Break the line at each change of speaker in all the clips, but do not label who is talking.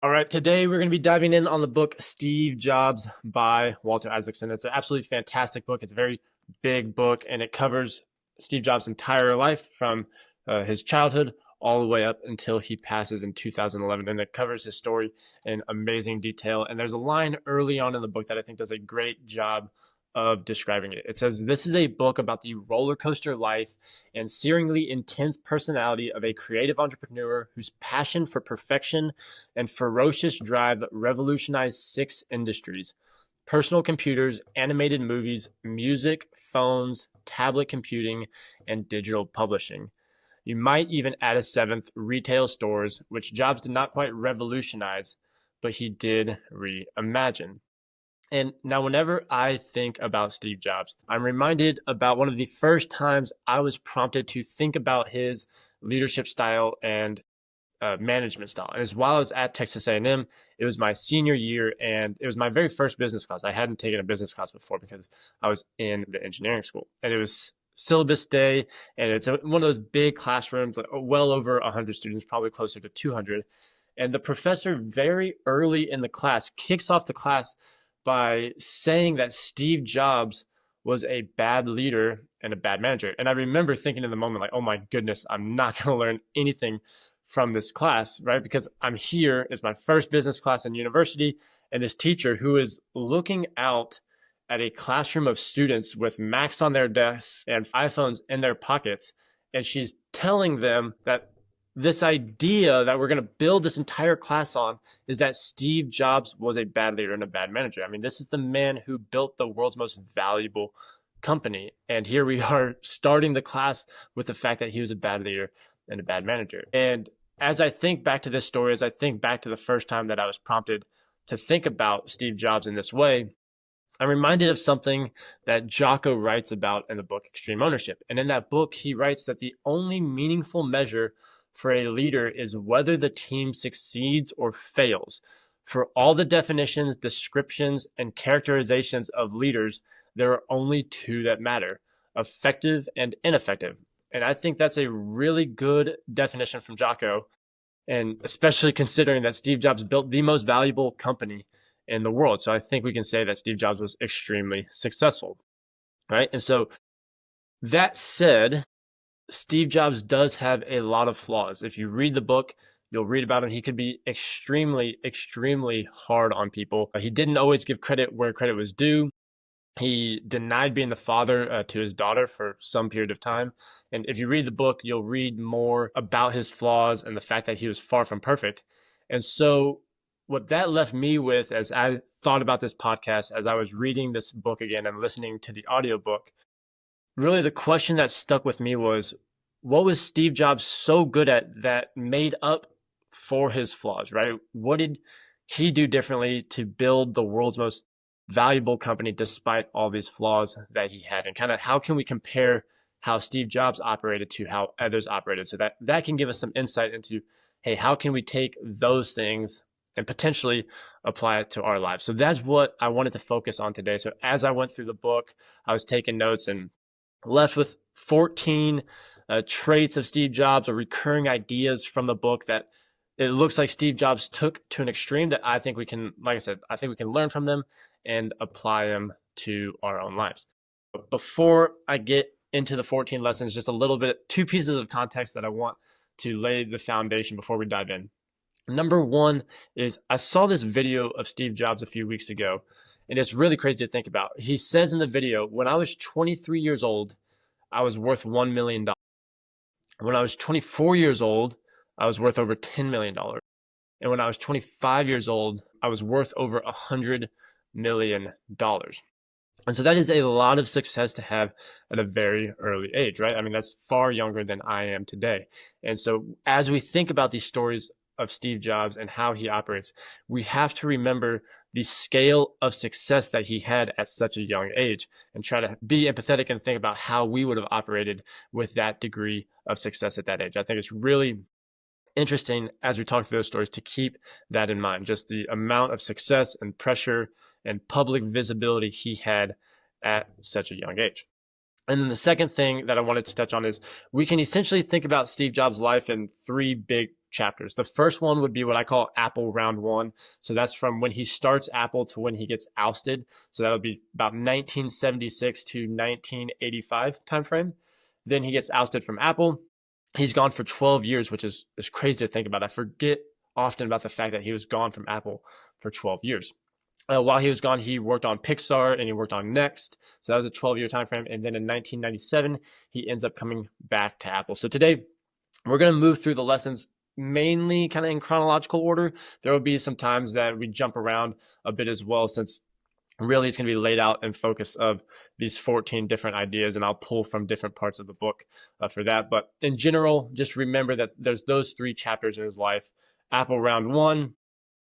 All right, today we're going to be diving in on the book Steve Jobs by Walter Isaacson. It's an absolutely fantastic book. It's a very big book, and it covers Steve Jobs' entire life from his childhood all the way up until he passes in 2011. And it covers his story in amazing detail. And there's a line early on in the book that I think does a great job of describing it. It says, "This is a book about the roller coaster life and searingly intense personality of a creative entrepreneur whose passion for perfection and ferocious drive revolutionized 6 industries: personal computers, animated movies, music, phones, tablet computing, and digital publishing. You might even add a 7th, retail stores, which Jobs did not quite revolutionize, but he did reimagine." And now, whenever I think about Steve Jobs, I'm reminded about one of the first times I was prompted to think about his leadership style and management style. And it's while I was at Texas A&M. It was my senior year, and it was my very first business class. I hadn't taken a business class before because I was in the engineering school, and it was syllabus day, and it's one of those big classrooms, like well over 100 students, probably closer to 200. And the professor, very early in the class, kicks off the class by saying that Steve Jobs was a bad leader and a bad manager. And I remember thinking in the moment, like, oh my goodness, I'm not going to learn anything from this class, right? Because I'm here, it's my first business class in university, and this teacher who is looking out at a classroom of students with Macs on their desks and iPhones in their pockets, and she's telling them that this idea that we're going to build this entire class on is that Steve Jobs was a bad leader and a bad manager. I mean, this is the man who built the world's most valuable company. And here we are starting the class with the fact that he was a bad leader and a bad manager. And as I think back to this story, as I think back to the first time that I was prompted to think about Steve Jobs in this way, I'm reminded of something that Jocko writes about in the book Extreme Ownership. And in that book, he writes that the only meaningful measure for a leader is whether the team succeeds or fails. For all the definitions, descriptions, and characterizations of leaders, there are only 2 that matter: effective and ineffective. And I think that's a really good definition from Jocko, and especially considering that Steve Jobs built the most valuable company in the world. So I think we can say that Steve Jobs was extremely successful, right? And so that said, Steve Jobs does have a lot of flaws. If you read the book, you'll read about him. He could be extremely, extremely hard on people. He didn't always give credit where credit was due. He denied being the father to his daughter for some period of time. And if you read the book, you'll read more about his flaws and the fact that he was far from perfect. And so what that left me with, as I thought about this podcast, as I was reading this book again and listening to the audiobook, really the question that stuck with me was, what was Steve Jobs so good at that made up for his flaws, right? What did he do differently to build the world's most valuable company despite all these flaws that he had? And kind of how can we compare how Steve Jobs operated to how others operated, so that can give us some insight into, hey, how can we take those things and potentially apply it to our lives? So that's what I wanted to focus on today. So as I went through the book, I was taking notes and left with 14 traits of Steve Jobs, or recurring ideas from the book that it looks like Steve Jobs took to an extreme that I think we can, like I said, I think we can learn from them and apply them to our own lives. But before I get into the 14 lessons, just a little bit, 2 pieces of context that I want to lay the foundation before we dive in. Number 1 is, I saw this video of Steve Jobs a few weeks ago, and it's really crazy to think about. He says in the video, when I was 23 years old, I was worth $1 million. When I was 24 years old, I was worth over $10 million. And when I was 25 years old, I was worth over $100 million. And so that is a lot of success to have at a very early age, right? I mean, that's far younger than I am today. And so as we think about these stories of Steve Jobs and how he operates, we have to remember the scale of success that he had at such a young age and try to be empathetic and think about how we would have operated with that degree of success at that age. I think it's really interesting as we talk through those stories to keep that in mind, just the amount of success and pressure and public visibility he had at such a young age. And then the second thing that I wanted to touch on is we can essentially think about Steve Jobs' life in three big chapters. The first one would be what I call Apple round one. So that's from when he starts Apple to when he gets ousted. So that would be about 1976 to 1985 timeframe. Then he gets ousted from Apple. He's gone for 12 years, which is crazy to think about. I forget often about the fact that he was gone from Apple for 12 years. While he was gone, he worked on Pixar and he worked on Next. So that was a 12-year time frame. And then in 1997, he ends up coming back to Apple. So today, we're going to move through the lessons mainly kind of in chronological order. There will be some times that we jump around a bit as well, since really it's going to be laid out in focus of these 14 different ideas, and I'll pull from different parts of the book for that. But in general, just remember that there's those three chapters in his life. Apple round one,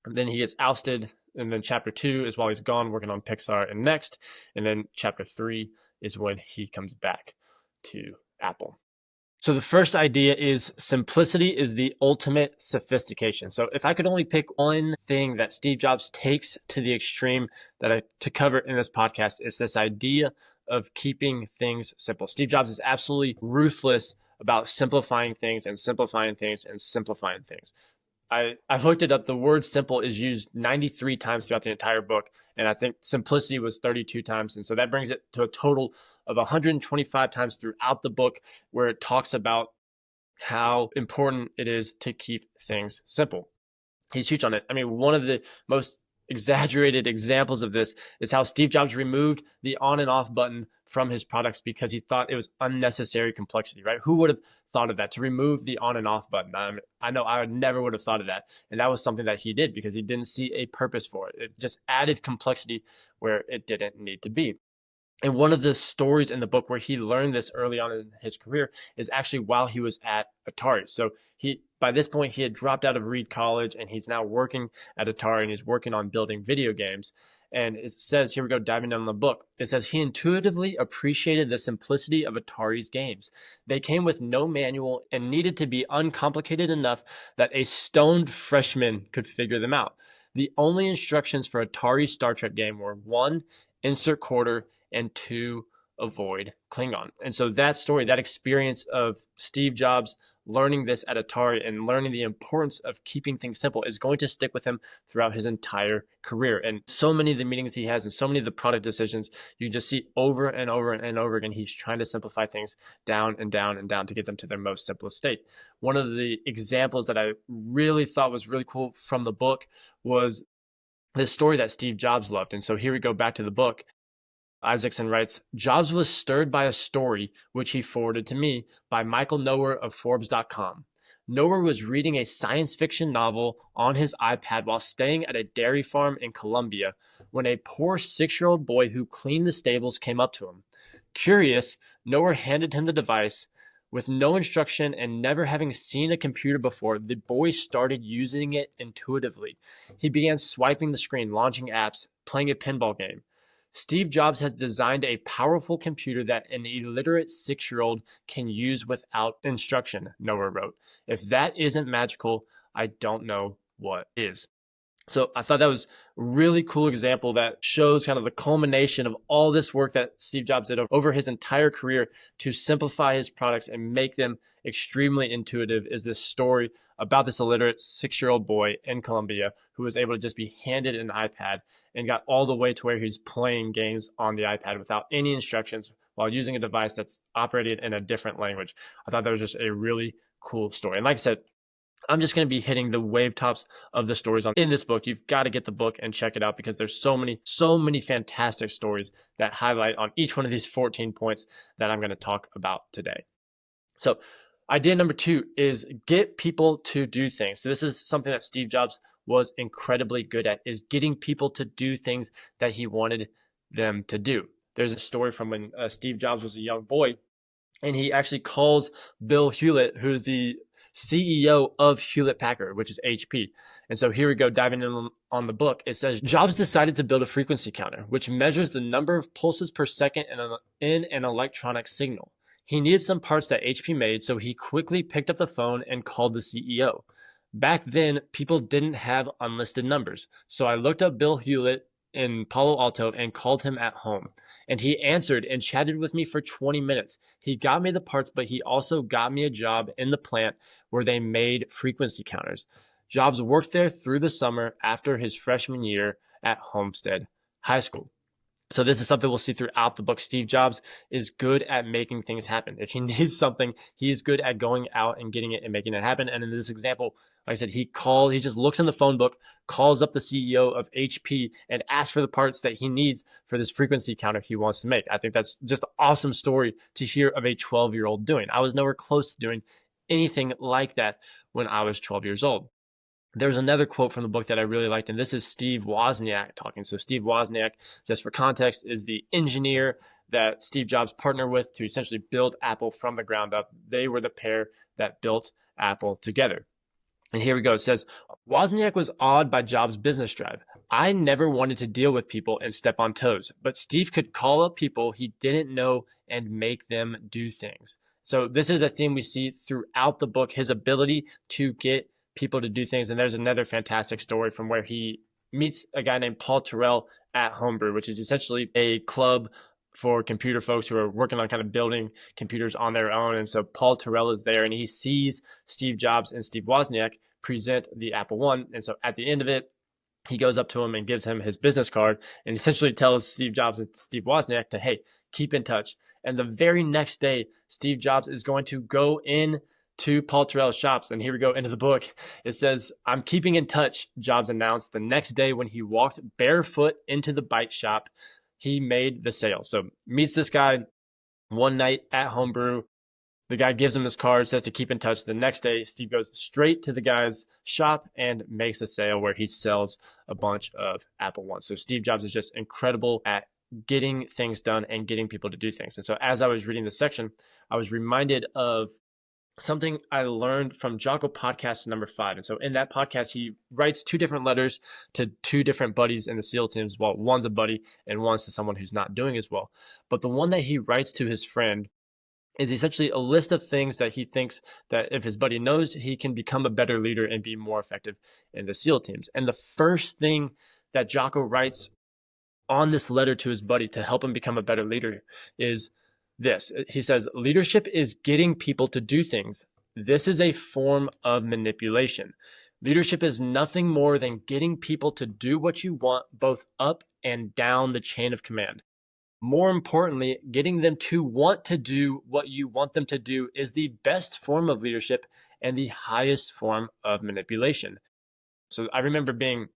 and then he gets ousted. And then chapter 2 is while he's gone working on Pixar and Next. And then chapter 3 is when he comes back to Apple. So the first idea is simplicity is the ultimate sophistication. So if I could only pick one thing that Steve Jobs takes to the extreme to cover in this podcast, it's this idea of keeping things simple. Steve Jobs is absolutely ruthless about simplifying things and simplifying things and simplifying things. I looked it up. The word simple is used 93 times throughout the entire book. And I think simplicity was 32 times. And so that brings it to a total of 125 times throughout the book, where it talks about how important it is to keep things simple. He's huge on it. I mean, one of the most exaggerated examples of this is how Steve Jobs removed the on and off button from his products because he thought it was unnecessary complexity, right? Who would have thought of that, to remove the on and off button? I know I never would have thought of that. And that was something that he did because he didn't see a purpose for it. It just added complexity where it didn't need to be. And one of the stories in the book where he learned this early on in his career is actually while he was at Atari. So by this point, he had dropped out of Reed College and he's now working at Atari, and he's working on building video games. And it says, here we go, diving down the book. It says he intuitively appreciated the simplicity of Atari's games. They came with no manual and needed to be uncomplicated enough that a stoned freshman could figure them out. The only instructions for Atari's Star Trek game were 1, insert quarter, and 2, avoid Klingon. And so that story, that experience of Steve Jobs learning this at Atari and learning the importance of keeping things simple is going to stick with him throughout his entire career. And so many of the meetings he has and so many of the product decisions, you just see over and over and over again, he's trying to simplify things down and down and down to get them to their most simplest state. One of the examples that I really thought was really cool from the book was this story that Steve Jobs loved. And so here we go back to the book. Isaacson writes, Jobs was stirred by a story which he forwarded to me by Michael Noer of Forbes.com. Noer was reading a science fiction novel on his iPad while staying at a dairy farm in Colombia when a poor 6-year-old boy who cleaned the stables came up to him. Curious, Noer handed him the device. With no instruction and never having seen a computer before, the boy started using it intuitively. He began swiping the screen, launching apps, playing a pinball game. Steve Jobs has designed a powerful computer that an illiterate 6-year-old can use without instruction, Noer wrote. If that isn't magical, I don't know what is. So I thought that was a really cool example that shows kind of the culmination of all this work that Steve Jobs did over his entire career to simplify his products and make them extremely intuitive, is this story about this illiterate 6-year-old boy in Colombia who was able to just be handed an iPad and got all the way to where he's playing games on the iPad without any instructions while using a device that's operated in a different language. I thought that was just a really cool story. And like I said, I'm just going to be hitting the wave tops of the stories in this book. You've got to get the book and check it out because there's so many fantastic stories that highlight on each one of these 14 points that I'm going to talk about today. So idea number 2 is get people to do things. So this is something that Steve Jobs was incredibly good at, is getting people to do things that he wanted them to do. There's a story from when Steve Jobs was a young boy, and he actually calls Bill Hewlett, who's the CEO of Hewlett Packard, which is HP. And so here we go, diving in on the book. It says, Jobs decided to build a frequency counter, which measures the number of pulses per second in an electronic signal. He needed some parts that HP made, so he quickly picked up the phone and called the CEO. Back then, people didn't have unlisted numbers. So I looked up Bill Hewlett in Palo Alto and called him at home. And he answered and chatted with me for 20 minutes. He got me the parts, but he also got me a job in the plant where they made frequency counters. Jobs worked there through the summer after his freshman year at Homestead High School. So this is something we'll see throughout the book. Steve Jobs is good at making things happen. If he needs something, he is good at going out and getting it and making it happen. And in this example, like I said, he just looks in the phone book, calls up the CEO of HP and asks for the parts that he needs for this frequency counter he wants to make. I think that's just an awesome story to hear of a 12-year-old doing. I was nowhere close to doing anything like that when I was 12 years old. There's another quote from the book that I really liked, and this is Steve Wozniak talking. So Steve Wozniak, just for context, is the engineer that Steve Jobs partnered with to essentially build Apple from the ground up. They were the pair that built Apple together. And here we go. It says, Wozniak was awed by Jobs' business drive. I never wanted to deal with people and step on toes, but Steve could call up people he didn't know and make them do things. So this is a theme we see throughout the book, his ability to get people to do things. And there's another fantastic story from where he meets a guy named Paul Terrell at Homebrew, which is essentially a club for computer folks who are working on kind of building computers on their own. And so Paul Terrell is there and he sees Steve Jobs and Steve Wozniak present the Apple One. And so at the end of it, he goes up to him and gives him his business card and essentially tells Steve Jobs and Steve Wozniak to, hey, keep in touch. And the very next day, Steve Jobs is going to go in to Paul Terrell's shops. And here we go into the book. It says, I'm keeping in touch, Jobs announced the next day when he walked barefoot into the bike shop. He made the sale. So meets this guy one night at Homebrew. The guy gives him this card, says to keep in touch. The next day, Steve goes straight to the guy's shop and makes a sale where he sells a bunch of Apple Ones. So Steve Jobs is just incredible at getting things done and getting people to do things. And so as I was reading this section, I was reminded of something I learned from Jocko podcast number 5. And so in that podcast, he writes 2 different letters to 2 different buddies in the SEAL teams. Well, one's a buddy and one's to someone who's not doing as well. But the one that he writes to his friend is essentially a list of things that he thinks that if his buddy knows, he can become a better leader and be more effective in the SEAL teams. And the first thing that Jocko writes on this letter to his buddy to help him become a better leader is this. He says, leadership is getting people to do things. This is a form of manipulation. Leadership is nothing more than getting people to do what you want, both up and down the chain of command. More importantly, getting them to want to do what you want them to do is the best form of leadership and the highest form of manipulation. So I remember being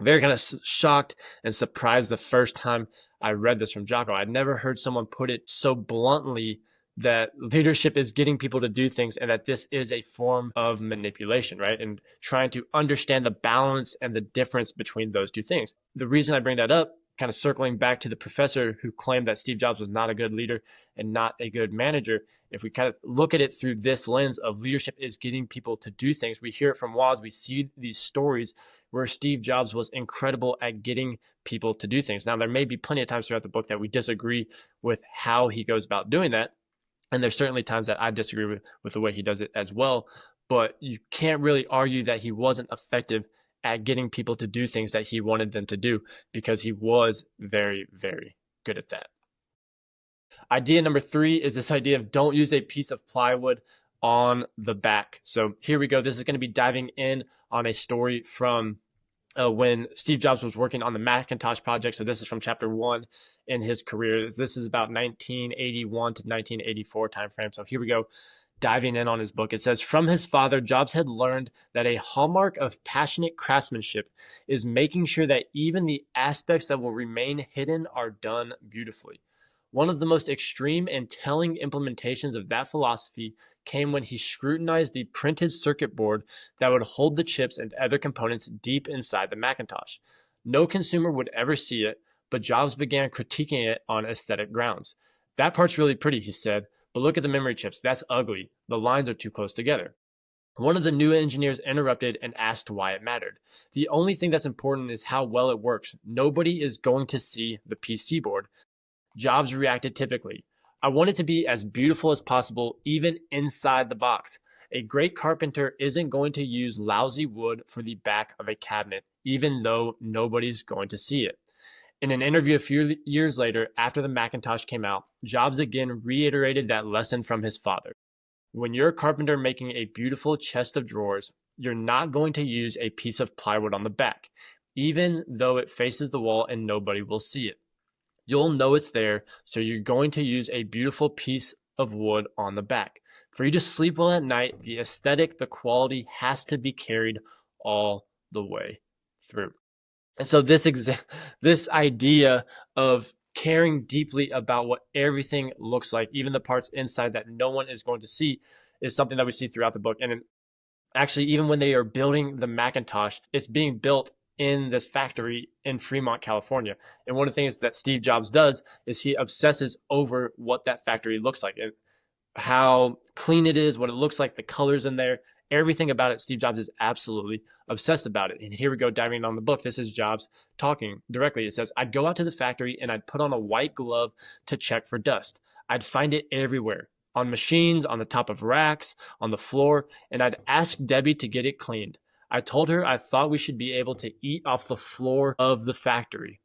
very kind of shocked and surprised the first time I read this from Jocko. I'd never heard someone put it so bluntly that leadership is getting people to do things and that this is a form of manipulation, right? And trying to understand the balance and the difference between those 2 things. The reason I bring that up, kind of circling back to the professor who claimed that Steve Jobs was not a good leader and not a good manager, if we kind of look at it through this lens of leadership is getting people to do things, we hear it from Woz, we see these stories where Steve Jobs was incredible at getting people to do things. Now, there may be plenty of times throughout the book that we disagree with how he goes about doing that. And there's certainly times that I disagree with the way he does it as well. But you can't really argue that he wasn't effective at getting people to do things that he wanted them to do because he was very, very good at that. Idea number 3 is this idea of don't use a piece of plywood on the back. So here we go. This is going to be diving in on a story from when Steve Jobs was working on the Macintosh project. So this is from chapter 1 in his career. This is about 1981 to 1984 timeframe. So here we go. Diving in on his book, it says, from his father, Jobs had learned that a hallmark of passionate craftsmanship is making sure that even the aspects that will remain hidden are done beautifully. One of the most extreme and telling implementations of that philosophy came when he scrutinized the printed circuit board that would hold the chips and other components deep inside the Macintosh. No consumer would ever see it, but Jobs began critiquing it on aesthetic grounds. That part's really pretty, he said. But look at the memory chips. That's ugly. The lines are too close together. One of the new engineers interrupted and asked why it mattered. The only thing that's important is how well it works. Nobody is going to see the PC board. Jobs reacted typically. I want it to be as beautiful as possible, even inside the box. A great carpenter isn't going to use lousy wood for the back of a cabinet, even though nobody's going to see it. In an interview a few years later, after the Macintosh came out, Jobs again reiterated that lesson from his father. When you're a carpenter making a beautiful chest of drawers, you're not going to use a piece of plywood on the back, even though it faces the wall and nobody will see it. You'll know it's there, so you're going to use a beautiful piece of wood on the back. For you to sleep well at night, the aesthetic, the quality has to be carried all the way through. And so this idea of caring deeply about what everything looks like, even the parts inside that no one is going to see, is something that we see throughout the book. And actually, even when they are building the Macintosh, it's being built in this factory in Fremont, California. And one of the things that Steve Jobs does is he obsesses over what that factory looks like and how clean it is, what it looks like, the colors in there, everything about it. Steve Jobs is absolutely obsessed about it. And here we go, diving on the book. This is Jobs talking directly. It says, I'd go out to the factory and I'd put on a white glove to check for dust. I'd find it everywhere, on machines, on the top of racks, on the floor, and I'd ask Debbie to get it cleaned. I told her I thought we should be able to eat off the floor of the factory.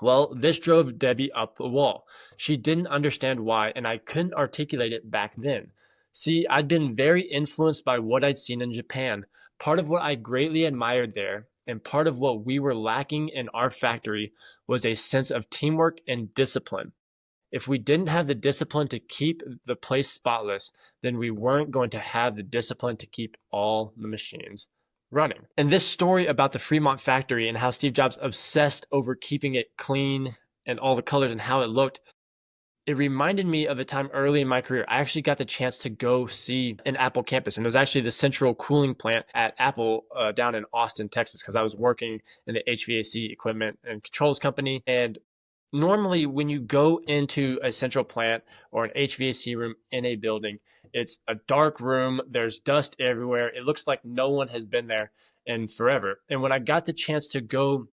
Well, this drove Debbie up the wall. She didn't understand why, and I couldn't articulate it back then. See, I'd been very influenced by what I'd seen in Japan. Part of what I greatly admired there, and part of what we were lacking in our factory, was a sense of teamwork and discipline. If we didn't have the discipline to keep the place spotless, then we weren't going to have the discipline to keep all the machines running. And this story about the Fremont factory and how Steve Jobs obsessed over keeping it clean and all the colors and how it looked, it reminded me of a time early in my career. I actually got the chance to go see an Apple campus, and it was actually the central cooling plant at Apple down in Austin, Texas, because I was working in the HVAC equipment and controls company. And normally when you go into a central plant or an HVAC room in a building, it's a dark room. There's dust everywhere. It looks like no one has been there in forever. And when I got the chance to go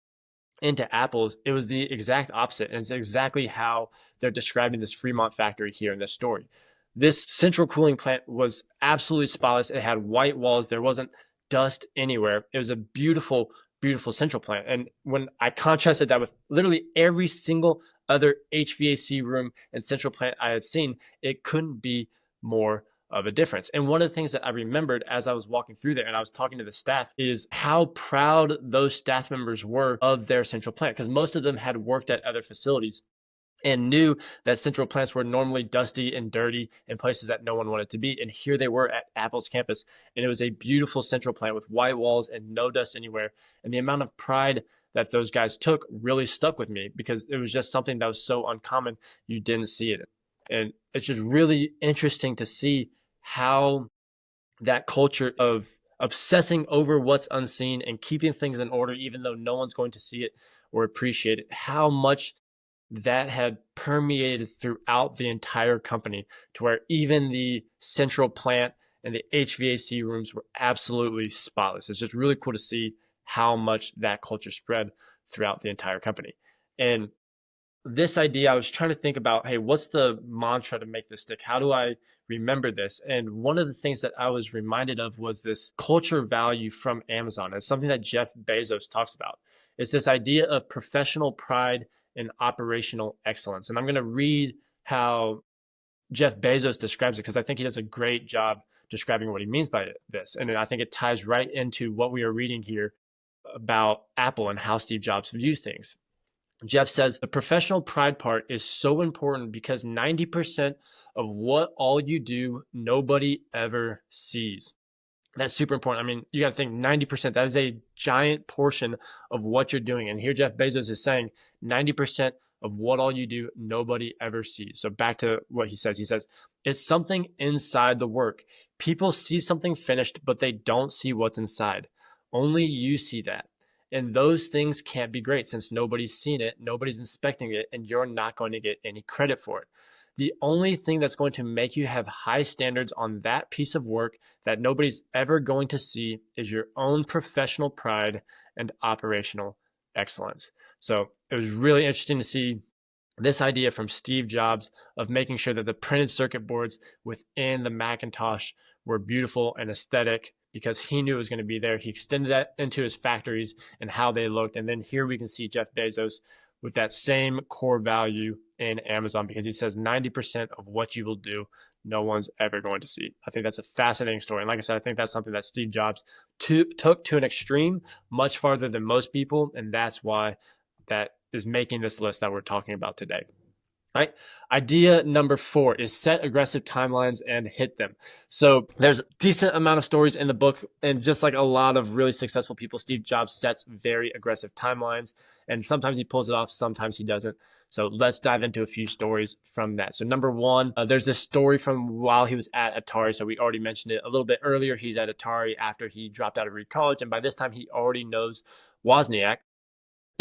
into Apple's, it was the exact opposite. And it's exactly how they're describing this Fremont factory here in this story. This central cooling plant was absolutely spotless. It had white walls. There wasn't dust anywhere. It was a beautiful, beautiful central plant. And when I contrasted that with literally every single other HVAC room and central plant I had seen, it couldn't be more of a difference. And one of the things that I remembered as I was walking through there and I was talking to the staff is how proud those staff members were of their central plant, because most of them had worked at other facilities and knew that central plants were normally dusty and dirty in places that no one wanted to be. And here they were at Apple's campus, and it was a beautiful central plant with white walls and no dust anywhere. And the amount of pride that those guys took really stuck with me, because it was just something that was so uncommon, you didn't see it. And it's just really interesting to see how that culture of obsessing over what's unseen and keeping things in order, even though no one's going to see it or appreciate it, how much that had permeated throughout the entire company, to where even the central plant and the HVAC rooms were absolutely spotless. It's just really cool to see how much that culture spread throughout the entire company. And this idea, I was trying to think about, hey, what's the mantra to make this stick? How do I remember this? And one of the things that I was reminded of was this culture value from Amazon. It's something that Jeff Bezos talks about. It's this idea of professional pride and operational excellence. And I'm going to read how Jeff Bezos describes it, because I think he does a great job describing what he means by this. And I think it ties right into what we are reading here about Apple and how Steve Jobs views things. Jeff says, the professional pride part is so important because 90% of what all you do, nobody ever sees. That's super important. I mean, you got to think 90%, that is a giant portion of what you're doing. And here Jeff Bezos is saying 90% of what all you do, nobody ever sees. So back to what he says, it's something inside the work. People see something finished, but they don't see what's inside. Only you see that. And those things can't be great since nobody's seen it, nobody's inspecting it, and you're not going to get any credit for it. The only thing that's going to make you have high standards on that piece of work that nobody's ever going to see is your own professional pride and operational excellence. So it was really interesting to see this idea from Steve Jobs of making sure that the printed circuit boards within the Macintosh were beautiful and aesthetic, because he knew it was going to be there. He extended that into his factories and how they looked. And then here we can see Jeff Bezos with that same core value in Amazon, because he says 90% of what you will do, no one's ever going to see. I think that's a fascinating story. And like I said, I think that's something that Steve Jobs took to an extreme, much farther than most people. And that's why that is making this list that we're talking about today. All right. Idea number 4 is set aggressive timelines and hit them. So there's a decent amount of stories in the book, and just like a lot of really successful people, Steve Jobs sets very aggressive timelines, and sometimes he pulls it off, sometimes he doesn't. So let's dive into a few stories from that. So number 1, there's this story from while he was at Atari. So we already mentioned it a little bit earlier. He's at Atari after he dropped out of Reed College, and by this time he already knows Wozniak.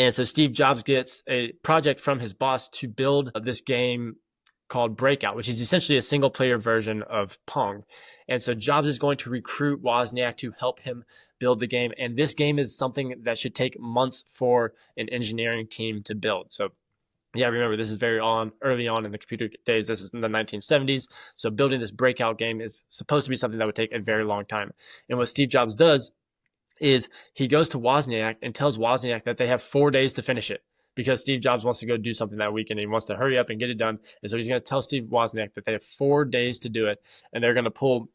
And so Steve Jobs gets a project from his boss to build this game called Breakout, which is essentially a single player version of Pong. And so Jobs is going to recruit Wozniak to help him build the game. And this game is something that should take months for an engineering team to build. So yeah, remember, this is very early on in the computer days. This is in the 1970s. So building this Breakout game is supposed to be something that would take a very long time. And what Steve Jobs does is he goes to Wozniak and tells Wozniak that they have 4 days to finish it, because Steve Jobs wants to go do something that weekend and he wants to hurry up and get it done. And so he's going to tell Steve Wozniak that they have 4 days to do it, and they're going to pull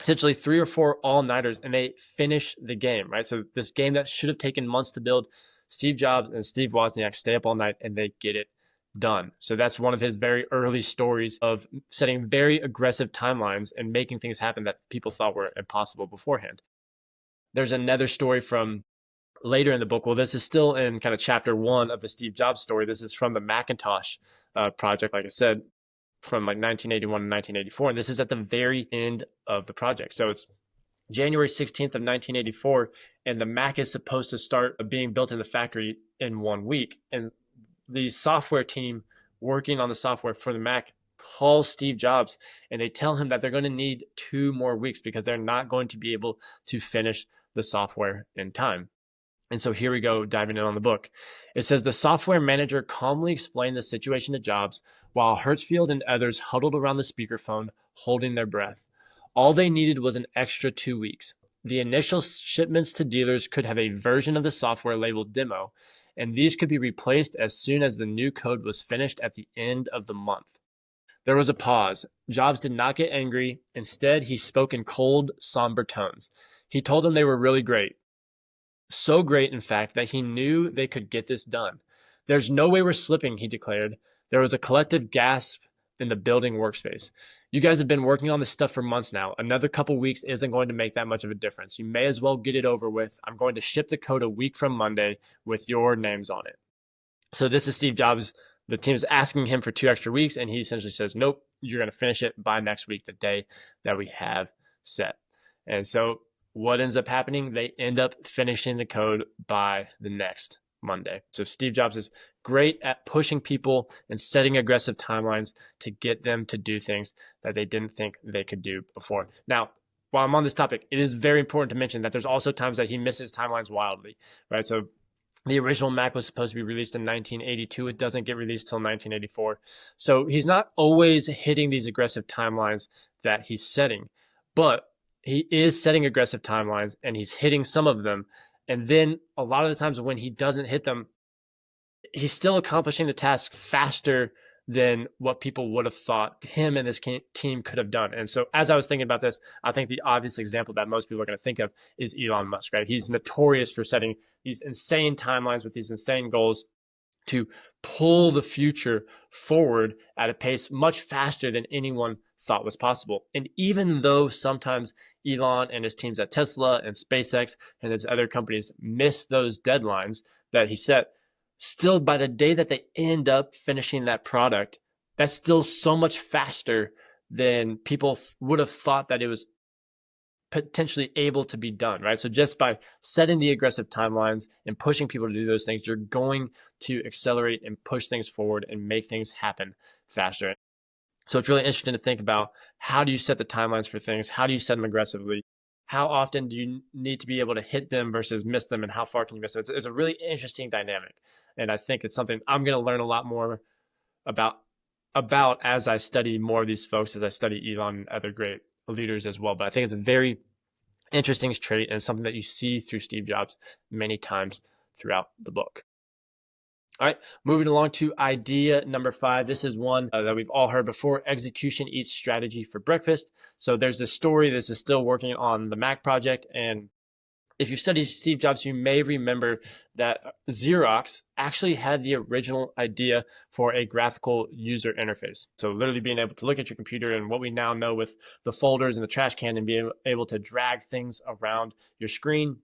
essentially 3 or 4 all-nighters, and they finish the game, right? So this game that should have taken months to build, Steve Jobs and Steve Wozniak stay up all night and they get it done. So that's one of his very early stories of setting very aggressive timelines and making things happen that people thought were impossible beforehand. There's another story from later in the book. Well, this is still in kind of chapter 1 of the Steve Jobs story. This is from the Macintosh project, like I said, from like 1981 and 1984. And this is at the very end of the project. So it's January 16th of 1984, and the Mac is supposed to start being built in the factory in 1 week. And the software team working on the software for the Mac calls Steve Jobs, and they tell him that they're going to need 2 more weeks because they're not going to be able to finish the software in time. And so here we go, diving in on the book. It says the software manager calmly explained the situation to Jobs while Hertzfield and others huddled around the speakerphone, holding their breath. All they needed was an extra 2 weeks. The initial shipments to dealers could have a version of the software labeled demo, and these could be replaced as soon as the new code was finished at the end of the month. There was a pause. Jobs did not get angry. Instead, he spoke in cold, somber tones. He told them they were really great. So great, in fact, that he knew they could get this done. There's no way we're slipping, he declared. There was a collective gasp in the building workspace. You guys have been working on this stuff for months now. Another couple weeks isn't going to make that much of a difference. You may as well get it over with. I'm going to ship the code a week from Monday with your names on it. So this is Steve Jobs. The team is asking him for 2 extra weeks, and he essentially says, nope, you're going to finish it by next week, the day that we have set. And so what ends up happening? They end up finishing the code by the next Monday. So Steve Jobs is great at pushing people and setting aggressive timelines to get them to do things that they didn't think they could do before. Now, while I'm on this topic, it is very important to mention that there's also times that he misses timelines wildly, right? So the original Mac was supposed to be released in 1982. It doesn't get released till 1984. So he's not always hitting these aggressive timelines that he's setting, but he is setting aggressive timelines and he's hitting some of them. And then a lot of the times when he doesn't hit them, he's still accomplishing the task faster than what people would have thought him and his team could have done. And so as I was thinking about this, I think the obvious example that most people are going to think of is Elon Musk, right? He's notorious for setting these insane timelines with these insane goals to pull the future forward at a pace much faster than anyone thought was possible. And even though sometimes Elon and his teams at Tesla and SpaceX and his other companies miss those deadlines that he set, still by the day that they end up finishing that product, that's still so much faster than people would have thought that it was potentially able to be done, right? So just by setting the aggressive timelines and pushing people to do those things, you're going to accelerate and push things forward and make things happen faster. So it's really interesting to think about, how do you set the timelines for things? How do you set them aggressively? How often do you need to be able to hit them versus miss them, and how far can you miss them? It's a really interesting dynamic. And I think it's something I'm going to learn a lot more about as I study more of these folks, as I study Elon and other great leaders as well. But I think it's a very interesting trait and something that you see through Steve Jobs many times throughout the book. All right, moving along to idea number 5. This is one that we've all heard before. Execution eats strategy for breakfast. So there's this story. This is still working on the Mac project. And if you study Steve Jobs, you may remember that Xerox actually had the original idea for a graphical user interface. So literally being able to look at your computer and what we now know with the folders and the trash can and being able to drag things around your screen.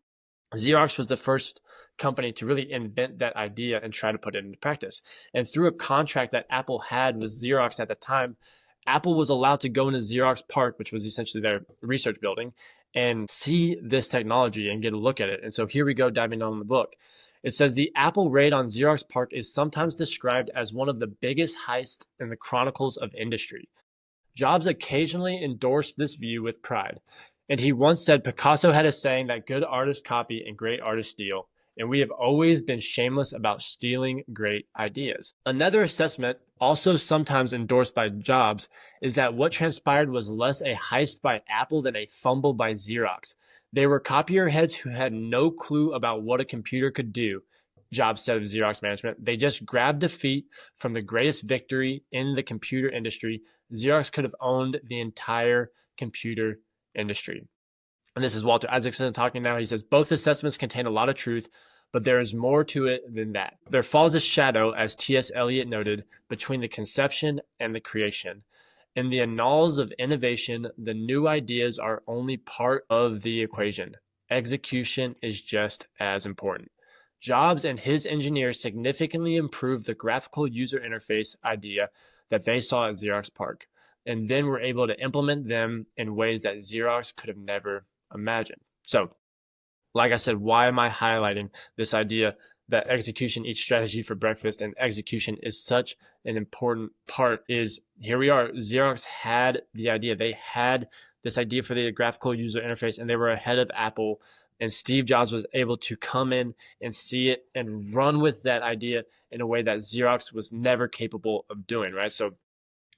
Xerox was the first company to really invent that idea and try to put it into practice. And through a contract that Apple had with Xerox at the time, Apple was allowed to go into Xerox Park, which was essentially their research building, and see this technology and get a look at it. And so here we go diving on the book. It says the Apple raid on Xerox Park is sometimes described as one of the biggest heists in the chronicles of industry. Jobs occasionally endorsed this view with pride. And he once said Picasso had a saying that good artists copy and great artists steal. And we have always been shameless about stealing great ideas. Another assessment, also sometimes endorsed by Jobs, is that what transpired was less a heist by Apple than a fumble by Xerox. They were copier heads who had no clue about what a computer could do, Jobs said of Xerox management. They just grabbed defeat from the greatest victory in the computer industry. Xerox could have owned the entire computer industry. And this is Walter Isaacson talking now. He says, both assessments contain a lot of truth, but there is more to it than that. There falls a shadow, as T.S. Eliot noted, between the conception and the creation. In the annals of innovation, the new ideas are only part of the equation. Execution is just as important. Jobs and his engineers significantly improved the graphical user interface idea that they saw at Xerox Park, and then were able to implement them in ways that Xerox could have never imagined. So, like I said, why am I highlighting this idea that execution eats strategy for breakfast, and execution is such an important part? Is here we are. Xerox had the idea. They had this idea for the graphical user interface, and they were ahead of Apple. And Steve Jobs was able to come in and see it and run with that idea in a way that Xerox was never capable of doing, right? So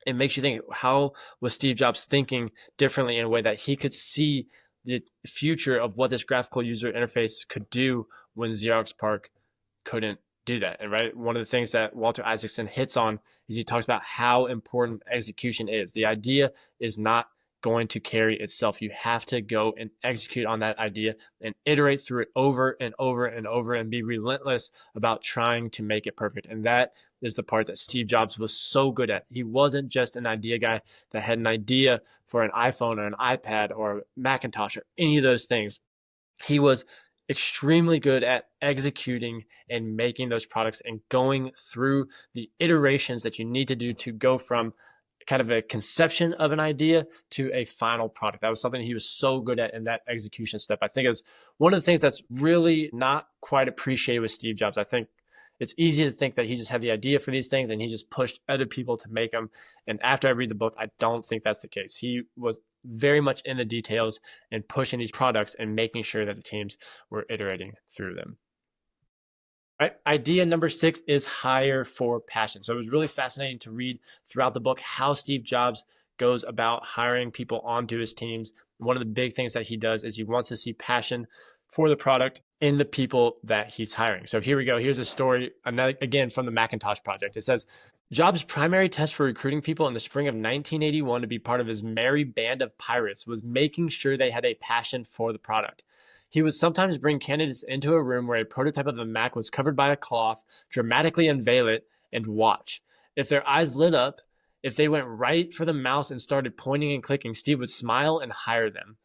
it makes you think, how was Steve Jobs thinking differently in a way that he could see the future of what this graphical user interface could do when Xerox Park couldn't do that? And right, one of the things that Walter Isaacson hits on is he talks about how important execution is. The idea is not going to carry itself. You have to go and execute on that idea and iterate through it over and over and over and be relentless about trying to make it perfect. And that is the part that Steve Jobs was so good at. He wasn't just an idea guy that had an idea for an iPhone or an iPad or Macintosh or any of those things. He was extremely good at executing and making those products and going through the iterations that you need to do to go from kind of a conception of an idea to a final product. That was something he was so good at in that execution step. I think is one of the things that's really not quite appreciated with Steve Jobs. I think it's easy to think that he just had the idea for these things and he just pushed other people to make them. And after I read the book, I don't think that's the case. He was very much in the details and pushing these products and making sure that the teams were iterating through them. All right, idea number 6 is hire for passion. So it was really fascinating to read throughout the book how Steve Jobs goes about hiring people onto his teams. One of the big things that he does is he wants to see passion for the product in the people that he's hiring. So here we go. Here's a story, again, from the Macintosh project. It says, Jobs' primary test for recruiting people in the spring of 1981 to be part of his merry band of pirates was making sure they had a passion for the product. He would sometimes bring candidates into a room where a prototype of the Mac was covered by a cloth, dramatically unveil it, and watch. If their eyes lit up, if they went right for the mouse and started pointing and clicking, Steve would smile and hire them.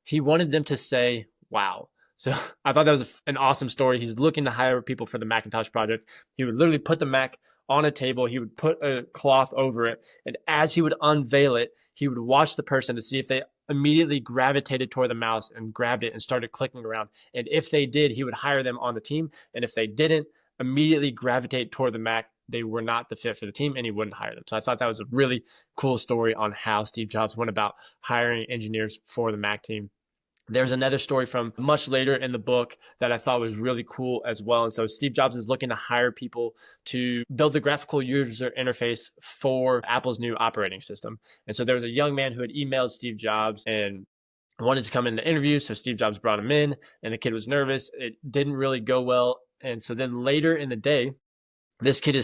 He wanted them to say, wow. So I thought that was an awesome story. He's looking to hire people for the Macintosh project. He would literally put the Mac on a table. He would put a cloth over it. And as he would unveil it, he would watch the person to see if they immediately gravitated toward the mouse and grabbed it and started clicking around. And if they did, he would hire them on the team. And if they didn't immediately gravitate toward the Mac, they were not the fit for the team and he wouldn't hire them. So I thought that was a really cool story on how Steve Jobs went about hiring engineers for the Mac team. There's another story from much later in the book that I thought was really cool as well. And so Steve Jobs is looking to hire people to build the graphical user interface for Apple's new operating system. And so there was a young man who had emailed Steve Jobs and wanted to come in the interview. So Steve Jobs brought him in and the kid was nervous. It didn't really go well. And so then later in the day, This kid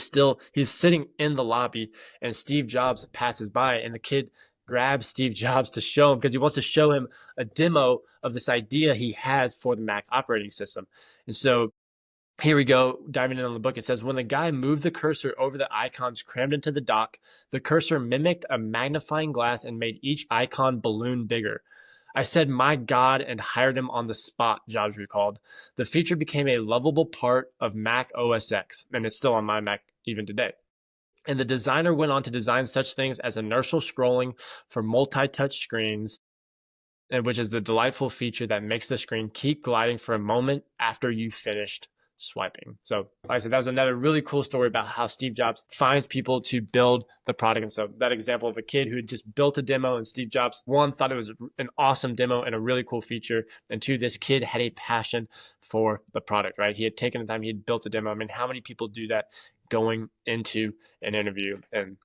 he's sitting in the lobby, and Steve Jobs passes by, and the kid grabs Steve Jobs to show him, because he wants to show him a demo of this idea he has for the Mac operating system. And so here we go, diving in on the book. It says, when the guy moved the cursor over the icons crammed into the dock, the cursor mimicked a magnifying glass and made each icon balloon bigger. I said, my God, and hired him on the spot, Jobs recalled. The feature became a lovable part of Mac OS X, and it's still on my Mac even today. And the designer went on to design such things as inertial scrolling for multi-touch screens, which is the delightful feature that makes the screen keep gliding for a moment after you finished swiping. So like I said, that was another really cool story about how Steve Jobs finds people to build the product. And so that example of a kid who had just built a demo, and Steve Jobs, one, thought it was an awesome demo and a really cool feature, and two, this kid had a passion for the product, right? He had taken the time, he had built the demo. I mean, how many people do that going into an interview? And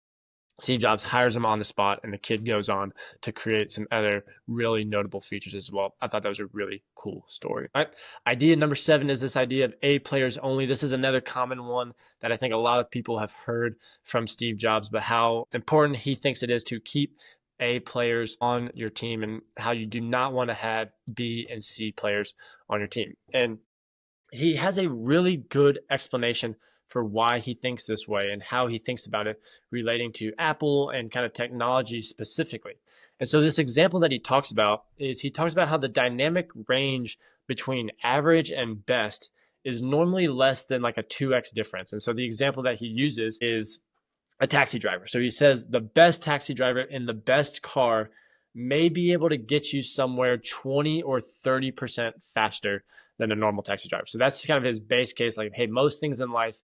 Steve Jobs hires him on the spot, and the kid goes on to create some other really notable features as well. I thought that was a really cool story. All right. Idea number 7 is this idea of A players only. This is another common one that I think a lot of people have heard from Steve Jobs, but how important he thinks it is to keep A players on your team, and how you do not want to have B and C players on your team. And he has a really good explanation for why he thinks this way and how he thinks about it relating to Apple and kind of technology specifically. And so this example that he talks about is, he talks about how the dynamic range between average and best is normally less than like a 2x difference. And so the example that he uses is a taxi driver. So he says the best taxi driver in the best car may be able to get you somewhere 20 or 30% faster than a normal taxi driver. So that's kind of his base case. Like, hey, most things in life,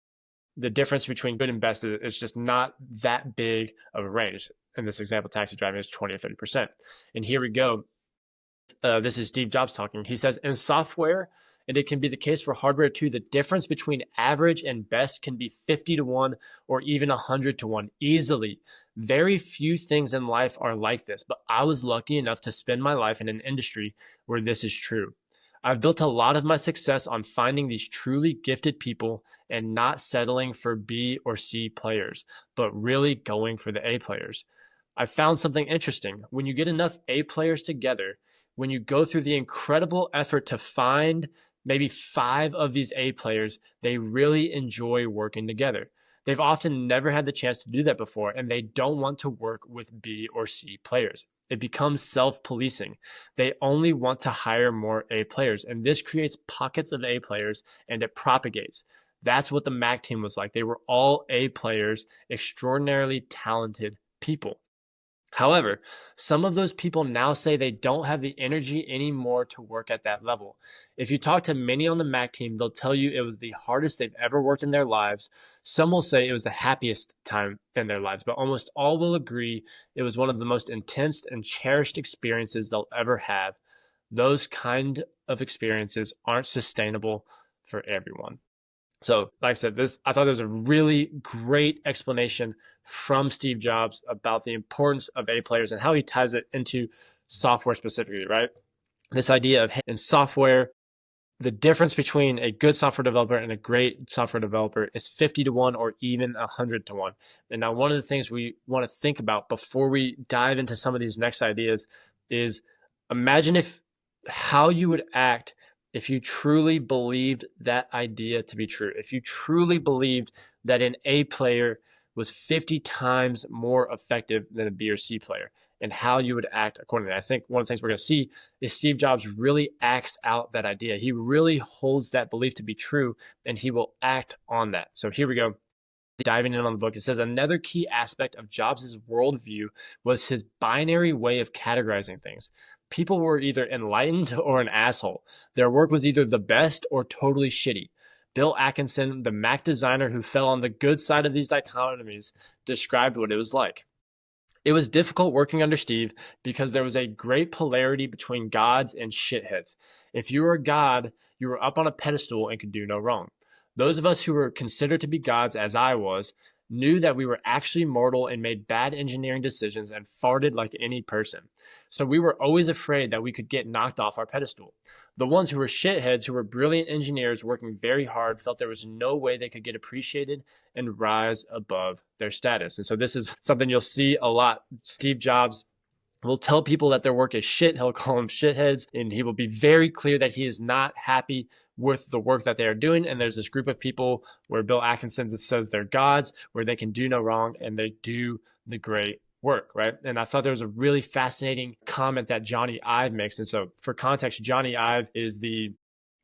the difference between good and best is just not that big of a range. In this example, taxi driving is 20 or 30%. And here we go. This is Steve Jobs talking. He says, in software, and it can be the case for hardware too, the difference between average and best can be 50 to 1 or even 100 to 1 easily. Very few things in life are like this, but I was lucky enough to spend my life in an industry where this is true. I've built a lot of my success on finding these truly gifted people and not settling for B or C players, but really going for the A players. I found something interesting. When you get enough A players together, when you go through the incredible effort to find maybe 5 of these A players, they really enjoy working together. They've often never had the chance to do that before, and they don't want to work with B or C players. It becomes self-policing. They only want to hire more A players, and this creates pockets of A players, and it propagates. That's what the Mac team was like. They were all A players, extraordinarily talented people. However, some of those people now say they don't have the energy anymore to work at that level. If you talk to many on the Mac team, they'll tell you it was the hardest they've ever worked in their lives. Some will say it was the happiest time in their lives, but almost all will agree it was one of the most intense and cherished experiences they'll ever have. Those kind of experiences aren't sustainable for everyone. So, like I said, I thought there was a really great explanation from Steve Jobs about the importance of A players and how he ties it into software specifically, right? This idea of, in software, the difference between a good software developer and a great software developer is 50 to 1 or even 100 to 1. And now one of the things we want to think about before we dive into some of these next ideas is, imagine how you would act if you truly believed that idea to be true. If you truly believed that an A player was 50 times more effective than a B or C player, and how you would act accordingly. I think one of the things we're going to see is Steve Jobs really acts out that idea. He really holds that belief to be true, and he will act on that. So here we go. Diving in on the book, it says another key aspect of Jobs' worldview was his binary way of categorizing things. People were either enlightened or an asshole. Their work was either the best or totally shitty. Bill Atkinson, the Mac designer who fell on the good side of these dichotomies, described what it was like. It was difficult working under Steve because there was a great polarity between gods and shitheads. If you were a god, you were up on a pedestal and could do no wrong. Those of us who were considered to be gods, as I was, knew that we were actually mortal and made bad engineering decisions and farted like any person. So we were always afraid that we could get knocked off our pedestal. The ones who were shitheads, who were brilliant engineers working very hard, felt there was no way they could get appreciated and rise above their status. And so this is something you'll see a lot. Steve Jobs will tell people that their work is shit. He'll call them shitheads, and he will be very clear that he is not happy with the work that they are doing. And there's this group of people where Bill Atkinson says they're gods, where they can do no wrong, and they do the great work, right? And I thought there was a really fascinating comment that Johnny Ive makes. And so for context, Johnny Ive is the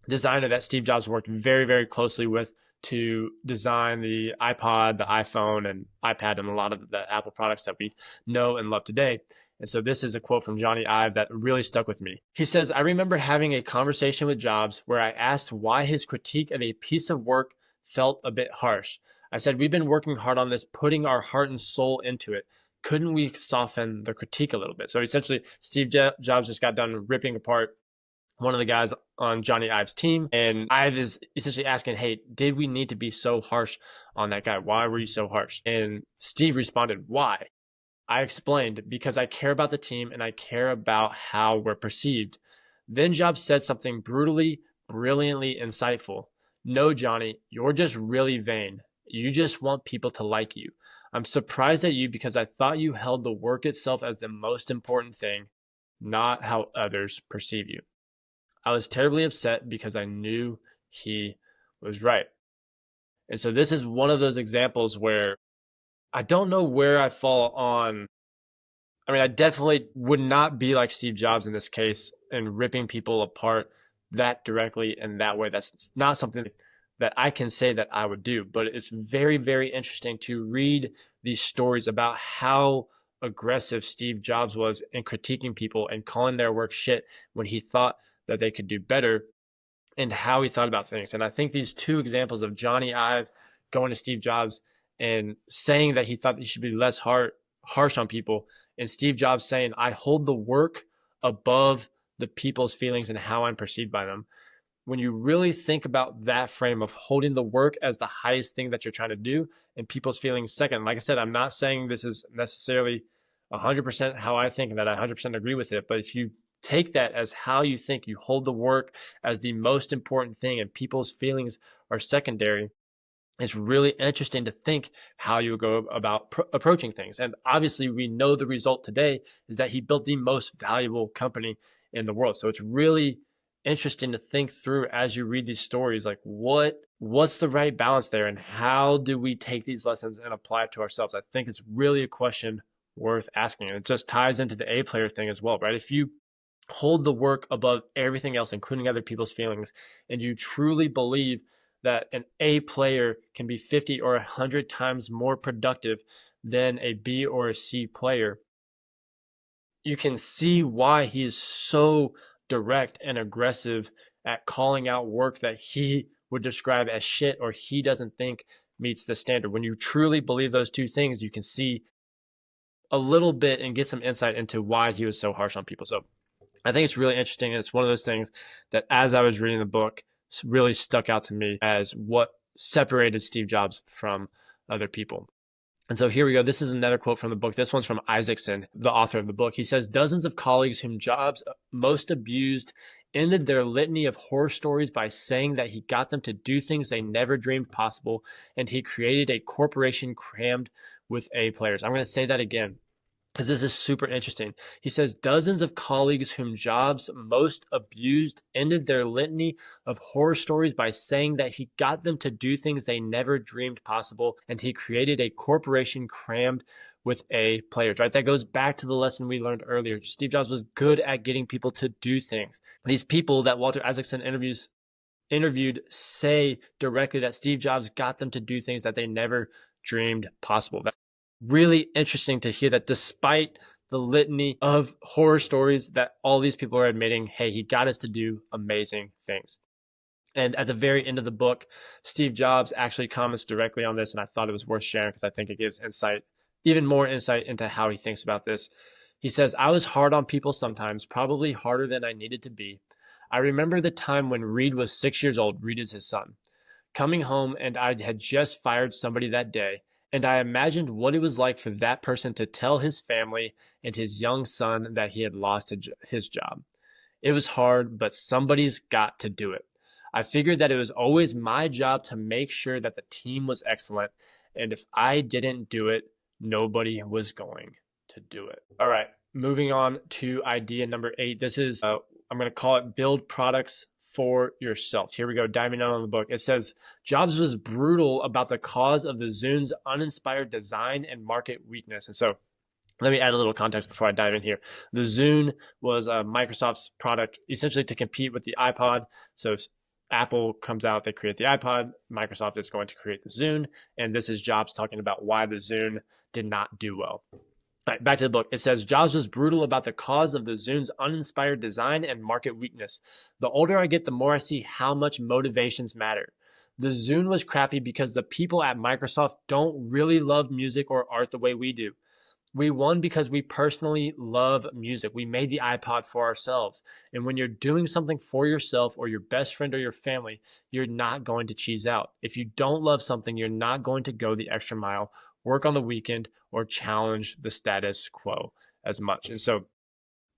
designer that Steve Jobs worked very, very closely with to design the iPod, the iPhone, and iPad, and a lot of the Apple products that we know and love today. And so this is a quote from Johnny Ive that really stuck with me. He says, "I remember having a conversation with Jobs where I asked why his critique of a piece of work felt a bit harsh. I said, we've been working hard on this, putting our heart and soul into it. Couldn't we soften the critique a little bit?" So essentially, Steve Jobs just got done ripping apart one of the guys on Johnny Ive's team. And Ive is essentially asking, hey, did we need to be so harsh on that guy? Why were you so harsh? And Steve responded, why? I explained, because I care about the team and I care about how we're perceived. Then Jobs said something brutally, brilliantly insightful. No, Johnny, you're just really vain. You just want people to like you. I'm surprised at you because I thought you held the work itself as the most important thing, not how others perceive you. I was terribly upset because I knew he was right. And so this is one of those examples where I don't know where I fall on. I mean, I definitely would not be like Steve Jobs in this case and ripping people apart that directly and that way. That's not something that I can say that I would do, but it's very, very interesting to read these stories about how aggressive Steve Jobs was in critiquing people and calling their work shit when he thought that they could do better, and how he thought about things. And I think these two examples of Johnny Ive going to Steve Jobs and saying that he thought he should be less harsh on people, and Steve Jobs saying, I hold the work above the people's feelings and how I'm perceived by them. When you really think about that frame of holding the work as the highest thing that you're trying to do and people's feelings second, like I said, I'm not saying this is necessarily 100% how I think and that I 100% agree with it, but if you take that as how you think, you hold the work as the most important thing and people's feelings are secondary, it's really interesting to think how you go about approaching things. And obviously we know the result today is that he built the most valuable company in the world. So it's really interesting to think through as you read these stories, like what's the right balance there and how do we take these lessons and apply it to ourselves? I think it's really a question worth asking. And it just ties into the A player thing as well, right? If you hold the work above everything else, including other people's feelings, and you truly believe that an A player can be 50 or 100 times more productive than a B or a C player, you can see why he is so direct and aggressive at calling out work that he would describe as shit or he doesn't think meets the standard. When you truly believe those two things, you can see a little bit and get some insight into why he was so harsh on people. So I think it's really interesting. And it's one of those things that as I was reading the book, really stuck out to me as what separated Steve Jobs from other people. And so here we go. This is another quote from the book. This one's from Isaacson, the author of the book. He says, dozens of colleagues whom Jobs most abused ended their litany of horror stories by saying that he got them to do things they never dreamed possible, and he created a corporation crammed with A players. I'm going to say that again, because this is super interesting. He says, dozens of colleagues whom Jobs most abused ended their litany of horror stories by saying that he got them to do things they never dreamed possible, and he created a corporation crammed with A players, right? That goes back to the lesson we learned earlier. Steve Jobs was good at getting people to do things. These people that Walter Isaacson interviewed say directly that Steve Jobs got them to do things that they never dreamed possible. That's really interesting to hear that despite the litany of horror stories that all these people are admitting, hey, he got us to do amazing things. And at the very end of the book, Steve Jobs actually comments directly on this, and I thought it was worth sharing because I think it gives insight, even more insight into how he thinks about this. He says, I was hard on people sometimes, probably harder than I needed to be. I remember the time when Reed was 6 years old. Reed is his son. Coming home, and I had just fired somebody that day, And I imagined what it was like for that person to tell his family and his young son that he had lost his job. It was hard, but somebody's got to do it. I figured that it was always my job to make sure that the team was excellent. And if I didn't do it, nobody was going to do it. All right, moving on to idea number 8. This is, I'm going to call it build products for yourself. Here we go, diving in on the book. It says, Jobs was brutal about the cause of the Zune's uninspired design and market weakness. And so let me add a little context before I dive in here. The Zune was Microsoft's product essentially to compete with the iPod. So Apple comes out, they create the iPod, Microsoft is going to create the Zune, and this is Jobs talking about why the Zune did not do well. All right, back to the book. It says, Jobs was brutal about the cause of the Zune's uninspired design and market weakness. The older I get, the more I see how much motivations matter. The Zune was crappy because the people at Microsoft don't really love music or art the way we do. We won because we personally love music. We made the iPod for ourselves. And when you're doing something for yourself or your best friend or your family, you're not going to cheese out. If you don't love something, you're not going to go the extra mile, work on the weekend, or challenge the status quo as much. And so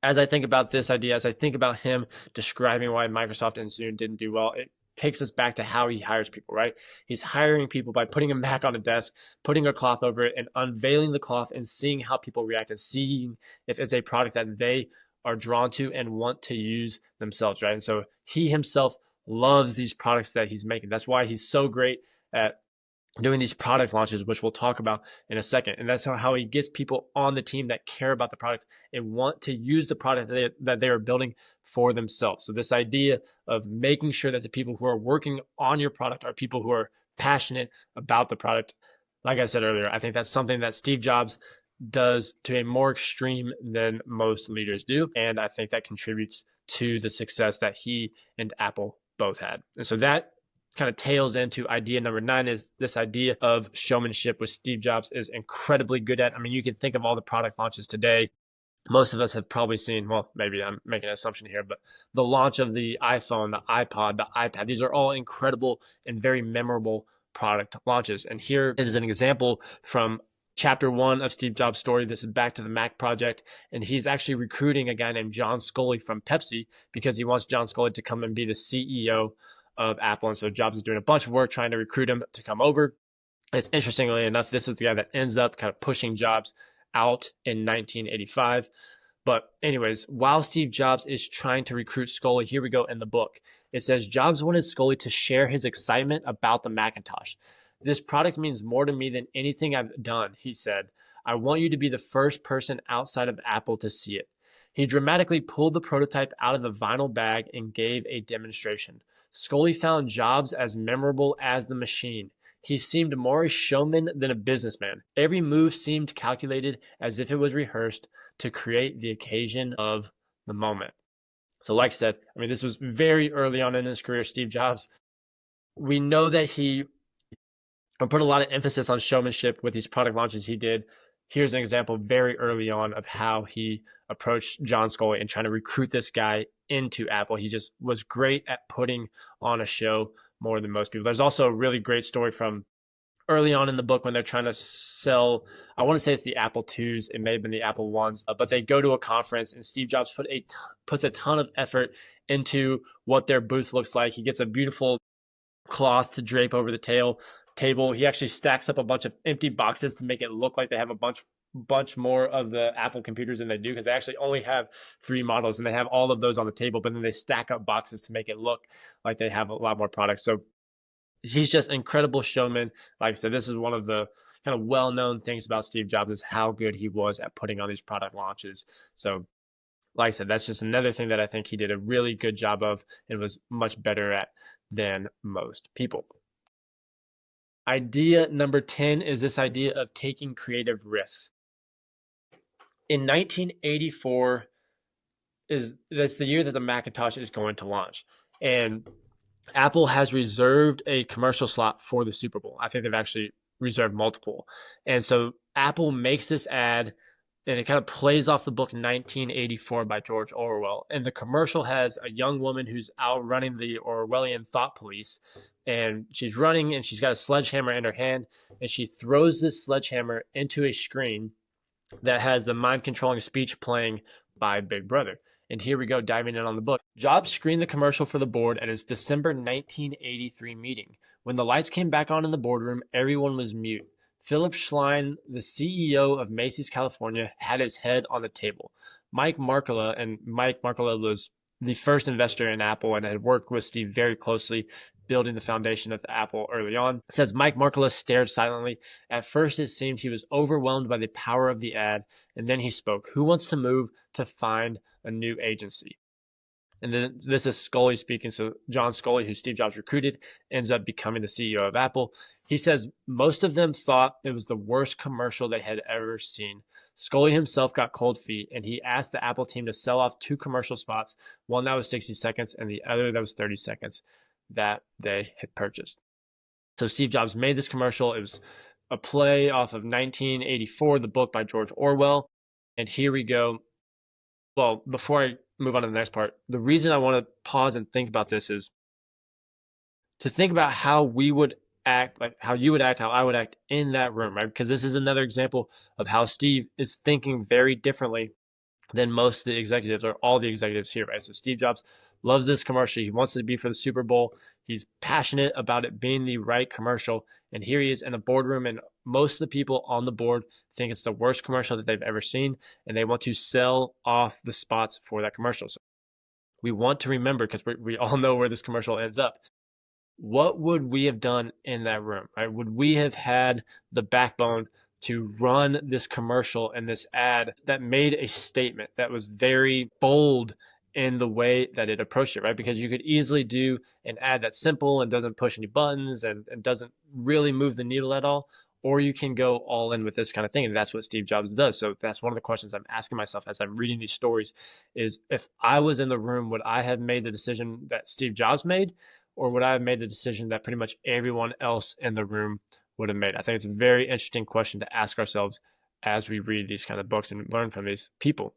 as I think about this idea, as I think about him describing why Microsoft and Zune didn't do well, it takes us back to how he hires people, right? He's hiring people by putting a Mac on a desk, putting a cloth over it, and unveiling the cloth and seeing how people react and seeing if it's a product that they are drawn to and want to use themselves, right? And so he himself loves these products that he's making. That's why he's so great at doing these product launches, which we'll talk about in a second. And that's how he gets people on the team that care about the product and want to use the product that they are building for themselves. So this idea of making sure that the people who are working on your product are people who are passionate about the product. Like I said earlier, I think that's something that Steve Jobs does to a more extreme than most leaders do. And I think that contributes to the success that he and Apple both had. And so that kind of tails into idea number 9, is this idea of showmanship, which Steve Jobs is incredibly good at. I mean, you can think of all the product launches today. Most of us have probably seen, well, maybe I'm making an assumption here, but the launch of the iPhone, the iPod, the iPad, these are all incredible and very memorable product launches. And here is an example from chapter 1 of Steve Jobs' story. This is back to the Mac project, and he's actually recruiting a guy named John Sculley from Pepsi because he wants John Sculley to come and be the CEO of Apple. And so Jobs is doing a bunch of work trying to recruit him to come over. It's interestingly enough, this is the guy that ends up kind of pushing Jobs out in 1985. But anyways, while Steve Jobs is trying to recruit Sculley, here we go in the book. It says, Jobs wanted Sculley to share his excitement about the Macintosh. This product means more to me than anything I've done, he said. I want you to be the first person outside of Apple to see it. He dramatically pulled the prototype out of the vinyl bag and gave a demonstration. Sculley found Jobs as memorable as the machine. He seemed more a showman than a businessman. Every move seemed calculated as if it was rehearsed to create the occasion of the moment. So like I said, I mean, this was very early on in his career, Steve Jobs. We know that he put a lot of emphasis on showmanship with these product launches he did. Here's an example very early on of how he approached John Sculley and trying to recruit this guy into Apple. He just was great at putting on a show more than most people. There's also a really great story from early on in the book when they're trying to sell, I want to say it's the Apple IIs, it may have been the Apple Ones, but they go to a conference and Steve Jobs puts a ton of effort into what their booth looks like. He gets a beautiful cloth to drape over the table. He actually stacks up a bunch of empty boxes to make it look like they have a bunch more of the Apple computers than they do, because they actually only have 3 models and they have all of those on the table, but then they stack up boxes to make it look like they have a lot more products. So he's just an incredible showman. Like I said, this is one of the kind of well-known things about Steve Jobs, is how good he was at putting on these product launches. So like I said, that's just another thing that I think he did a really good job of and was much better at than most people. Idea number 10 is this idea of taking creative risks. In 1984 that's the year that the Macintosh is going to launch. And Apple has reserved a commercial slot for the Super Bowl. I think they've actually reserved multiple. And so Apple makes this ad, and it kind of plays off the book 1984 by George Orwell. And the commercial has a young woman who's out running the Orwellian thought police, and she's running and she's got a sledgehammer in her hand, and she throws this sledgehammer into a screen that has the mind controlling speech playing by Big Brother. And here we go, diving in on the book. Jobs screened the commercial for the board at his December 1983 meeting. When the lights came back on in the boardroom, everyone was mute. Philip Schlein, the CEO of Macy's California, had his head on the table. Mike Markkula was the first investor in Apple and had worked with Steve very closely, building the foundation of Apple early on. It says Mike Markkula stared silently. At first, it seemed he was overwhelmed by the power of the ad, and then he spoke. Who wants to move to find a new agency? And then this is Scully speaking. So John Scully, who Steve Jobs recruited, ends up becoming the CEO of Apple. He says most of them thought it was the worst commercial they had ever seen. Scully himself got cold feet, and he asked the Apple team to sell off 2 commercial spots, one that was 60 seconds and the other that was 30 seconds that they had purchased. So Steve Jobs made this commercial. It was a play off of 1984, the book by George Orwell. And here we go. Well, before I move on to the next part, the reason I want to pause and think about this is to think about how we would act, like how you would act, how I would act in that room, right? Because this is another example of how Steve is thinking very differently than most of the executives or all the executives here, right? So Steve Jobs loves this commercial. He wants it to be for the Super Bowl. He's passionate about it being the right commercial. And here he is in the boardroom, and most of the people on the board think it's the worst commercial that they've ever seen, and they want to sell off the spots for that commercial. So we want to remember, because we all know where this commercial ends up. What would we have done in that room, right? Would we have had the backbone to run this commercial and this ad that made a statement that was very bold in the way that it approached it, right? Because you could easily do an ad that's simple and doesn't push any buttons and doesn't really move the needle at all, or you can go all in with this kind of thing. And that's what Steve Jobs does. So that's one of the questions I'm asking myself as I'm reading these stories is, if I was in the room, would I have made the decision that Steve Jobs made, or would I have made the decision that pretty much everyone else in the room would have made? I think it's a very interesting question to ask ourselves as we read these kind of books and learn from these people.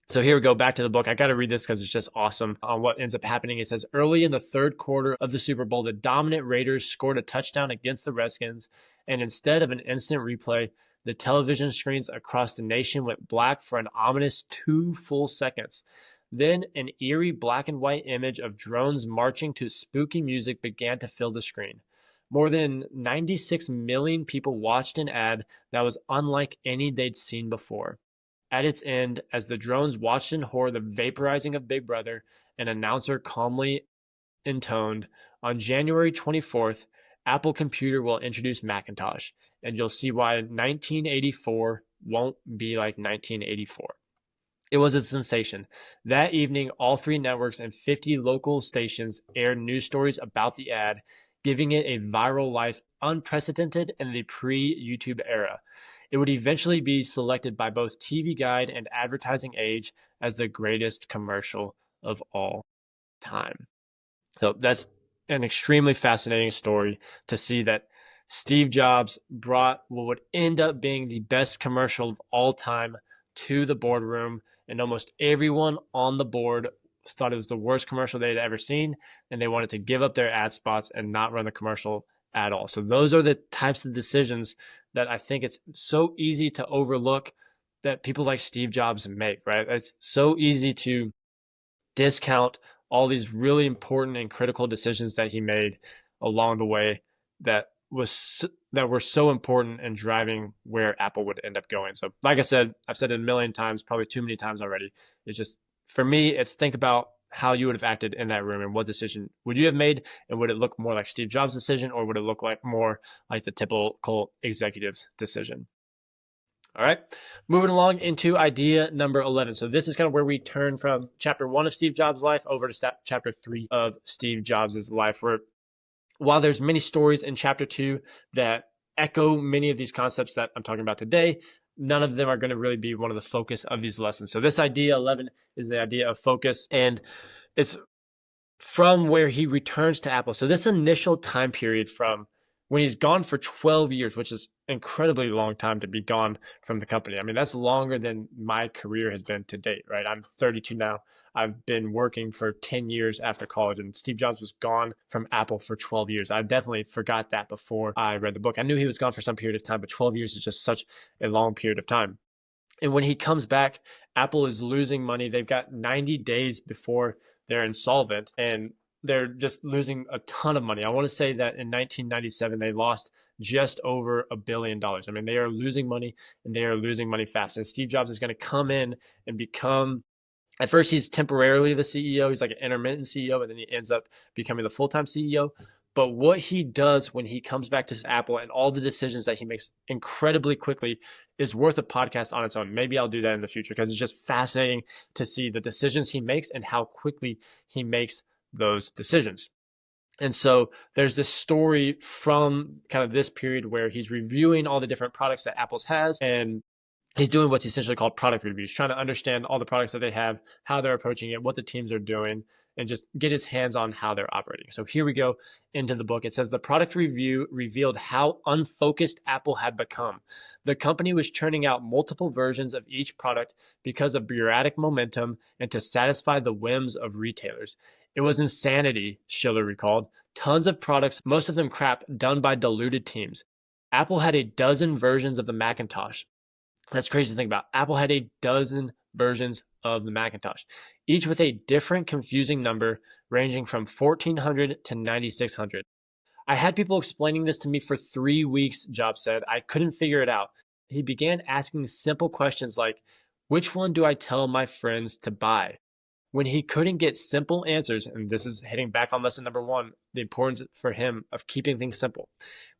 So here we go, back to the book. I got to read this because it's just awesome on what ends up happening. It says, early in the third quarter of the Super Bowl, the dominant Raiders scored a touchdown against the Redskins, and instead of an instant replay, the television screens across the nation went black for an ominous 2 full seconds. Then an eerie black and white image of drones marching to spooky music began to fill the screen. More than 96 million people watched an ad that was unlike any they'd seen before. At its end, as the drones watched in horror the vaporizing of Big Brother, an announcer calmly intoned, on January 24th, Apple Computer will introduce Macintosh, and you'll see why 1984 won't be like 1984. It was a sensation. That evening, all 3 networks and 50 local stations aired news stories about the ad, giving it a viral life unprecedented in the pre-YouTube era. It would eventually be selected by both TV Guide and Advertising Age as the greatest commercial of all time. So that's an extremely fascinating story to see that Steve Jobs brought what would end up being the best commercial of all time to the boardroom, and almost everyone on the board thought it was the worst commercial they'd ever seen, and they wanted to give up their ad spots and not run the commercial at all. So those are the types of decisions that I think it's so easy to overlook that people like Steve Jobs make, right? It's so easy to discount all these really important and critical decisions that he made along the way that were so important in driving where Apple would end up going. So like I said, I've said it a million times, probably too many times already. It's just, for me, it's think about how you would have acted in that room and what decision would you have made, and would it look more like Steve Jobs' decision, or would it look like more like the typical executive's decision? All right, moving along into idea number 11. So this is kind of where we turn from chapter 1 of Steve Jobs' life over to chapter 3 of Steve Jobs' life, where while there's many stories in chapter 2 that echo many of these concepts that I'm talking about today, none of them are going to really be one of the focus of these lessons. So this idea 11 is the idea of focus, and it's from where he returns to Apple. So this initial time period from when he's gone for 12 years, which is incredibly long time to be gone from the company. I mean, that's longer than my career has been to date, right? I'm 32 now. I've been working for 10 years after college, and Steve Jobs was gone from Apple for 12 years. I definitely forgot that before I read the book. I knew he was gone for some period of time, but 12 years is just such a long period of time. And when he comes back, Apple is losing money. They've got 90 days before they're insolvent, and they're just losing a ton of money. I want to say that in 1997, they lost just over $1 billion. I mean, they are losing money, and they are losing money fast. And Steve Jobs is going to come in and become, at first he's temporarily the CEO. He's like an intermittent CEO, but then he ends up becoming the full-time CEO. But what he does when he comes back to Apple and all the decisions that he makes incredibly quickly is worth a podcast on its own. Maybe I'll do that in the future because it's just fascinating to see the decisions he makes and how quickly he makes those decisions. And so there's this story from kind of this period where he's reviewing all the different products that Apple has, and he's doing what's essentially called product reviews, trying to understand all the products that they have, how they're approaching it, what the teams are doing, and just get his hands on how they're operating. So here we go into the book. It says the product review revealed how unfocused Apple had become. The company was churning out multiple versions of each product because of bureaucratic momentum and to satisfy the whims of retailers. It was insanity, Schiller recalled. Tons of products, most of them crap, done by deluded teams. Apple had a dozen versions of the Macintosh. That's crazy to think about. Apple had a dozen versions of the Macintosh, each with a different confusing number ranging from 1400 to 9600. I had people explaining this to me for 3 weeks, Jobs said. I couldn't figure it out. He began asking simple questions like, which one do I tell my friends to buy? When he couldn't get simple answers, and this is hitting back on lesson number 1, the importance for him of keeping things simple.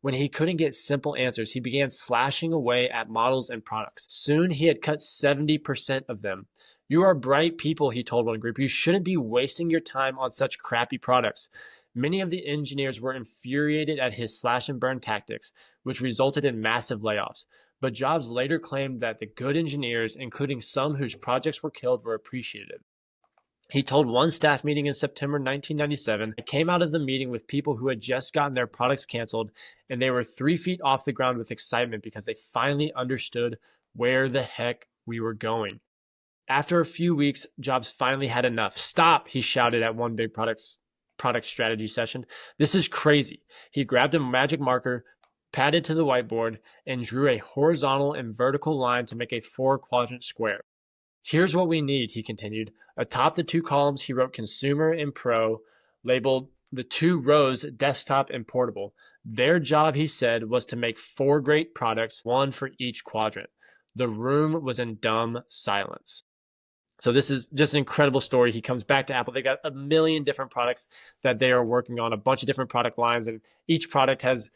When he couldn't get simple answers, he began slashing away at models and products. Soon he had cut 70% of them. You are bright people, he told one group. You shouldn't be wasting your time on such crappy products. Many of the engineers were infuriated at his slash and burn tactics, which resulted in massive layoffs. But Jobs later claimed that the good engineers, including some whose projects were killed, were appreciated. He told one staff meeting in September 1997, I came out of the meeting with people who had just gotten their products canceled, and they were 3 feet off the ground with excitement because they finally understood where the heck we were going. After a few weeks, Jobs finally had enough. Stop, he shouted at one big product strategy session. This is crazy. He grabbed a magic marker, padded to the whiteboard, and drew a horizontal and vertical line to make a 4-quadrant square. Here's what we need, he continued. Atop the 2 columns, he wrote consumer and pro, labeled the 2 rows desktop and portable. Their job, he said, was to make 4 great products, 1 for each quadrant. The room was in dumb silence. So this is just an incredible story. He comes back to Apple. They got a million different products that they are working on, a bunch of different product lines, and each product has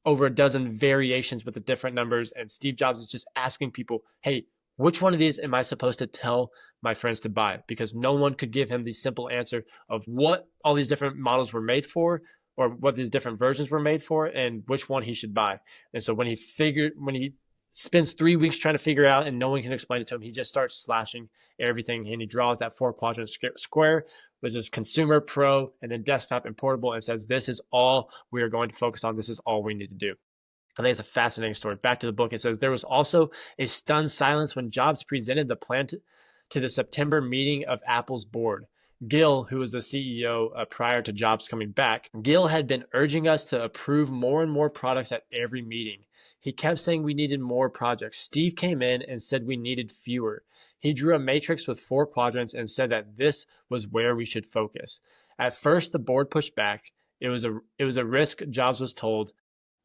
over a dozen variations with the different numbers. And Steve Jobs is just asking people, hey, which one of these am I supposed to tell my friends to buy? Because no one could give him the simple answer of what all these different models were made for, or what these different versions were made for, and which one he should buy. And so when he spends 3 weeks trying to figure out and no one can explain it to him, he just starts slashing everything, and he draws that 4-quadrant square, which is consumer, pro, and then desktop and portable, and says, this is all we are going to focus on. This is all we need to do. I think it's a fascinating story. Back to the book, it says, there was also a stunned silence when Jobs presented the plan to the September meeting of Apple's board. Gil, who was the CEO prior to Jobs coming back, Gil had been urging us to approve more and more products at every meeting. He kept saying we needed more projects. Steve came in and said we needed fewer. He drew a matrix with 4 quadrants and said that this was where we should focus. At first, the board pushed back. It was a risk, Jobs was told.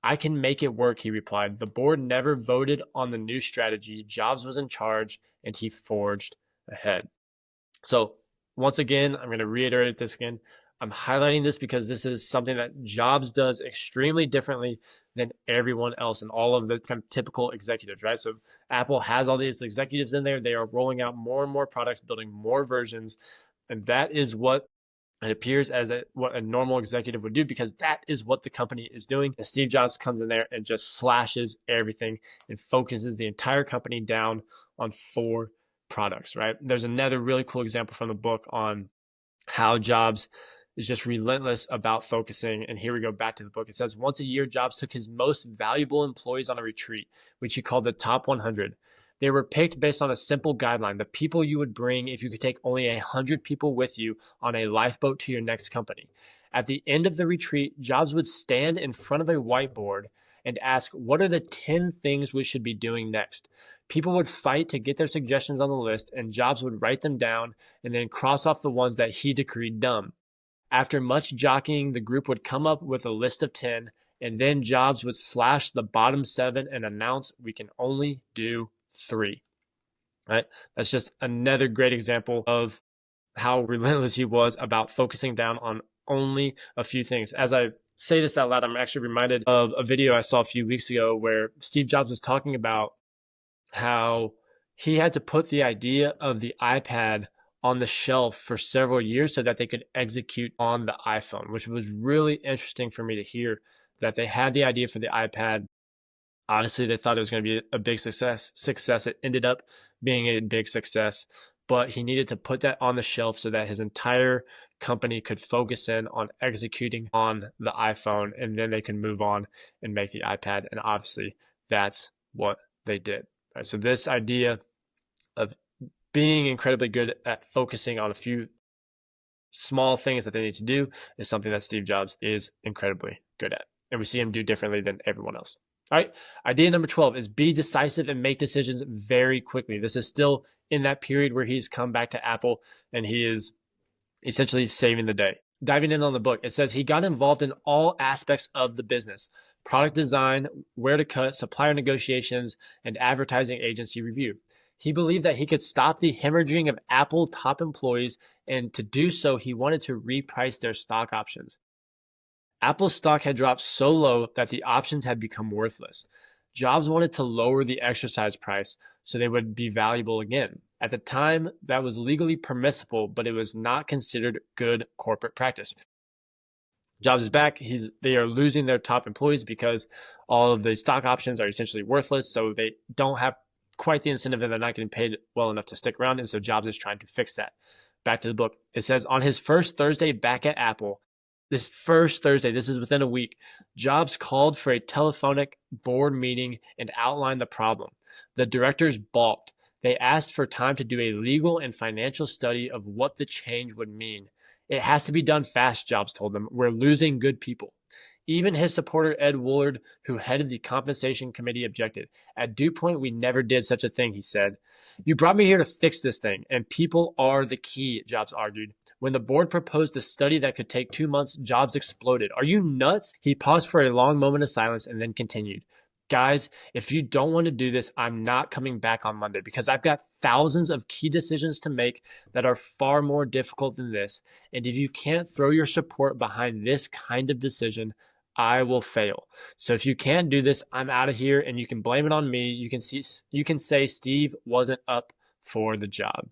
I can make it work, he replied. The board never voted on the new strategy. Jobs was in charge, and he forged ahead. So once again, I'm going to reiterate this again. I'm highlighting this because this is something that Jobs does extremely differently than everyone else and all of the kind of typical executives, right? So Apple has all these executives in there. They are rolling out more and more products, building more versions. And that is what it appears as what a normal executive would do, because that is what the company is doing. And Steve Jobs comes in there and just slashes everything and focuses the entire company down on 4 products, right? There's another really cool example from the book on how Jobs is just relentless about focusing. And here we go back to the book. It says, once a year, Jobs took his most valuable employees on a retreat, which he called the top 100. They were picked based on a simple guideline, the people you would bring if you could take only 100 people with you on a lifeboat to your next company. At the end of the retreat, Jobs would stand in front of a whiteboard and ask, what are the 10 things we should be doing next? People would fight to get their suggestions on the list, and Jobs would write them down and then cross off the ones that he decreed dumb. After much jockeying, the group would come up with a list of 10, and then Jobs would slash the bottom 7 and announce, we can only do 3. Right? That's just another great example of how relentless he was about focusing down on only a few things. As I say this out loud, I'm actually reminded of a video I saw a few weeks ago where Steve Jobs was talking about how he had to put the idea of the iPad on the shelf for several years so that they could execute on the iPhone, which was really interesting for me to hear that they had the idea for the iPad. Obviously, they thought it was going to be a big success. It ended up being a big success, but he needed to put that on the shelf so that his entire company could focus in on executing on the iPhone, and then they can move on and make the iPad. And obviously, that's what they did. Right? So this idea of being incredibly good at focusing on a few small things that they need to do is something that Steve Jobs is incredibly good at. And we see him do differently than everyone else. All right. Idea number 12 is be decisive and make decisions very quickly. This is still in that period where he's come back to Apple and he is essentially saving the day. Diving in on the book, it says he got involved in all aspects of the business: product design, where to cut, supplier negotiations, and advertising agency review. He believed that he could stop the hemorrhaging of Apple top employees, and to do so, he wanted to reprice their stock options. Apple's stock had dropped so low that the options had become worthless. Jobs wanted to lower the exercise price so they would be valuable again. At the time, that was legally permissible, but it was not considered good corporate practice. Jobs is back. They are losing their top employees because all of the stock options are essentially worthless, so they don't have quite the incentive and they're not getting paid well enough to stick around, and so Jobs is trying to fix that. Back to the book. It says, on his first Thursday back at Apple, this first Thursday, this is within a week, Jobs called for a telephonic board meeting and outlined the problem. The directors balked. They asked for time to do a legal and financial study of what the change would mean. It has to be done fast, Jobs told them. We're losing good people. Even his supporter, Ed Woolard, who headed the compensation committee, objected. At Dew Point, we never did such a thing, he said. You brought me here to fix this thing, and people are the key, Jobs argued. When the board proposed a study that could take 2 months, Jobs exploded. Are you nuts? He paused for a long moment of silence and then continued. Guys, if you don't want to do this, I'm not coming back on Monday because I've got thousands of key decisions to make that are far more difficult than this. And if you can't throw your support behind this kind of decision, I will fail. So if you can't do this, I'm out of here, and you can blame it on me. You can say Steve wasn't up for the job.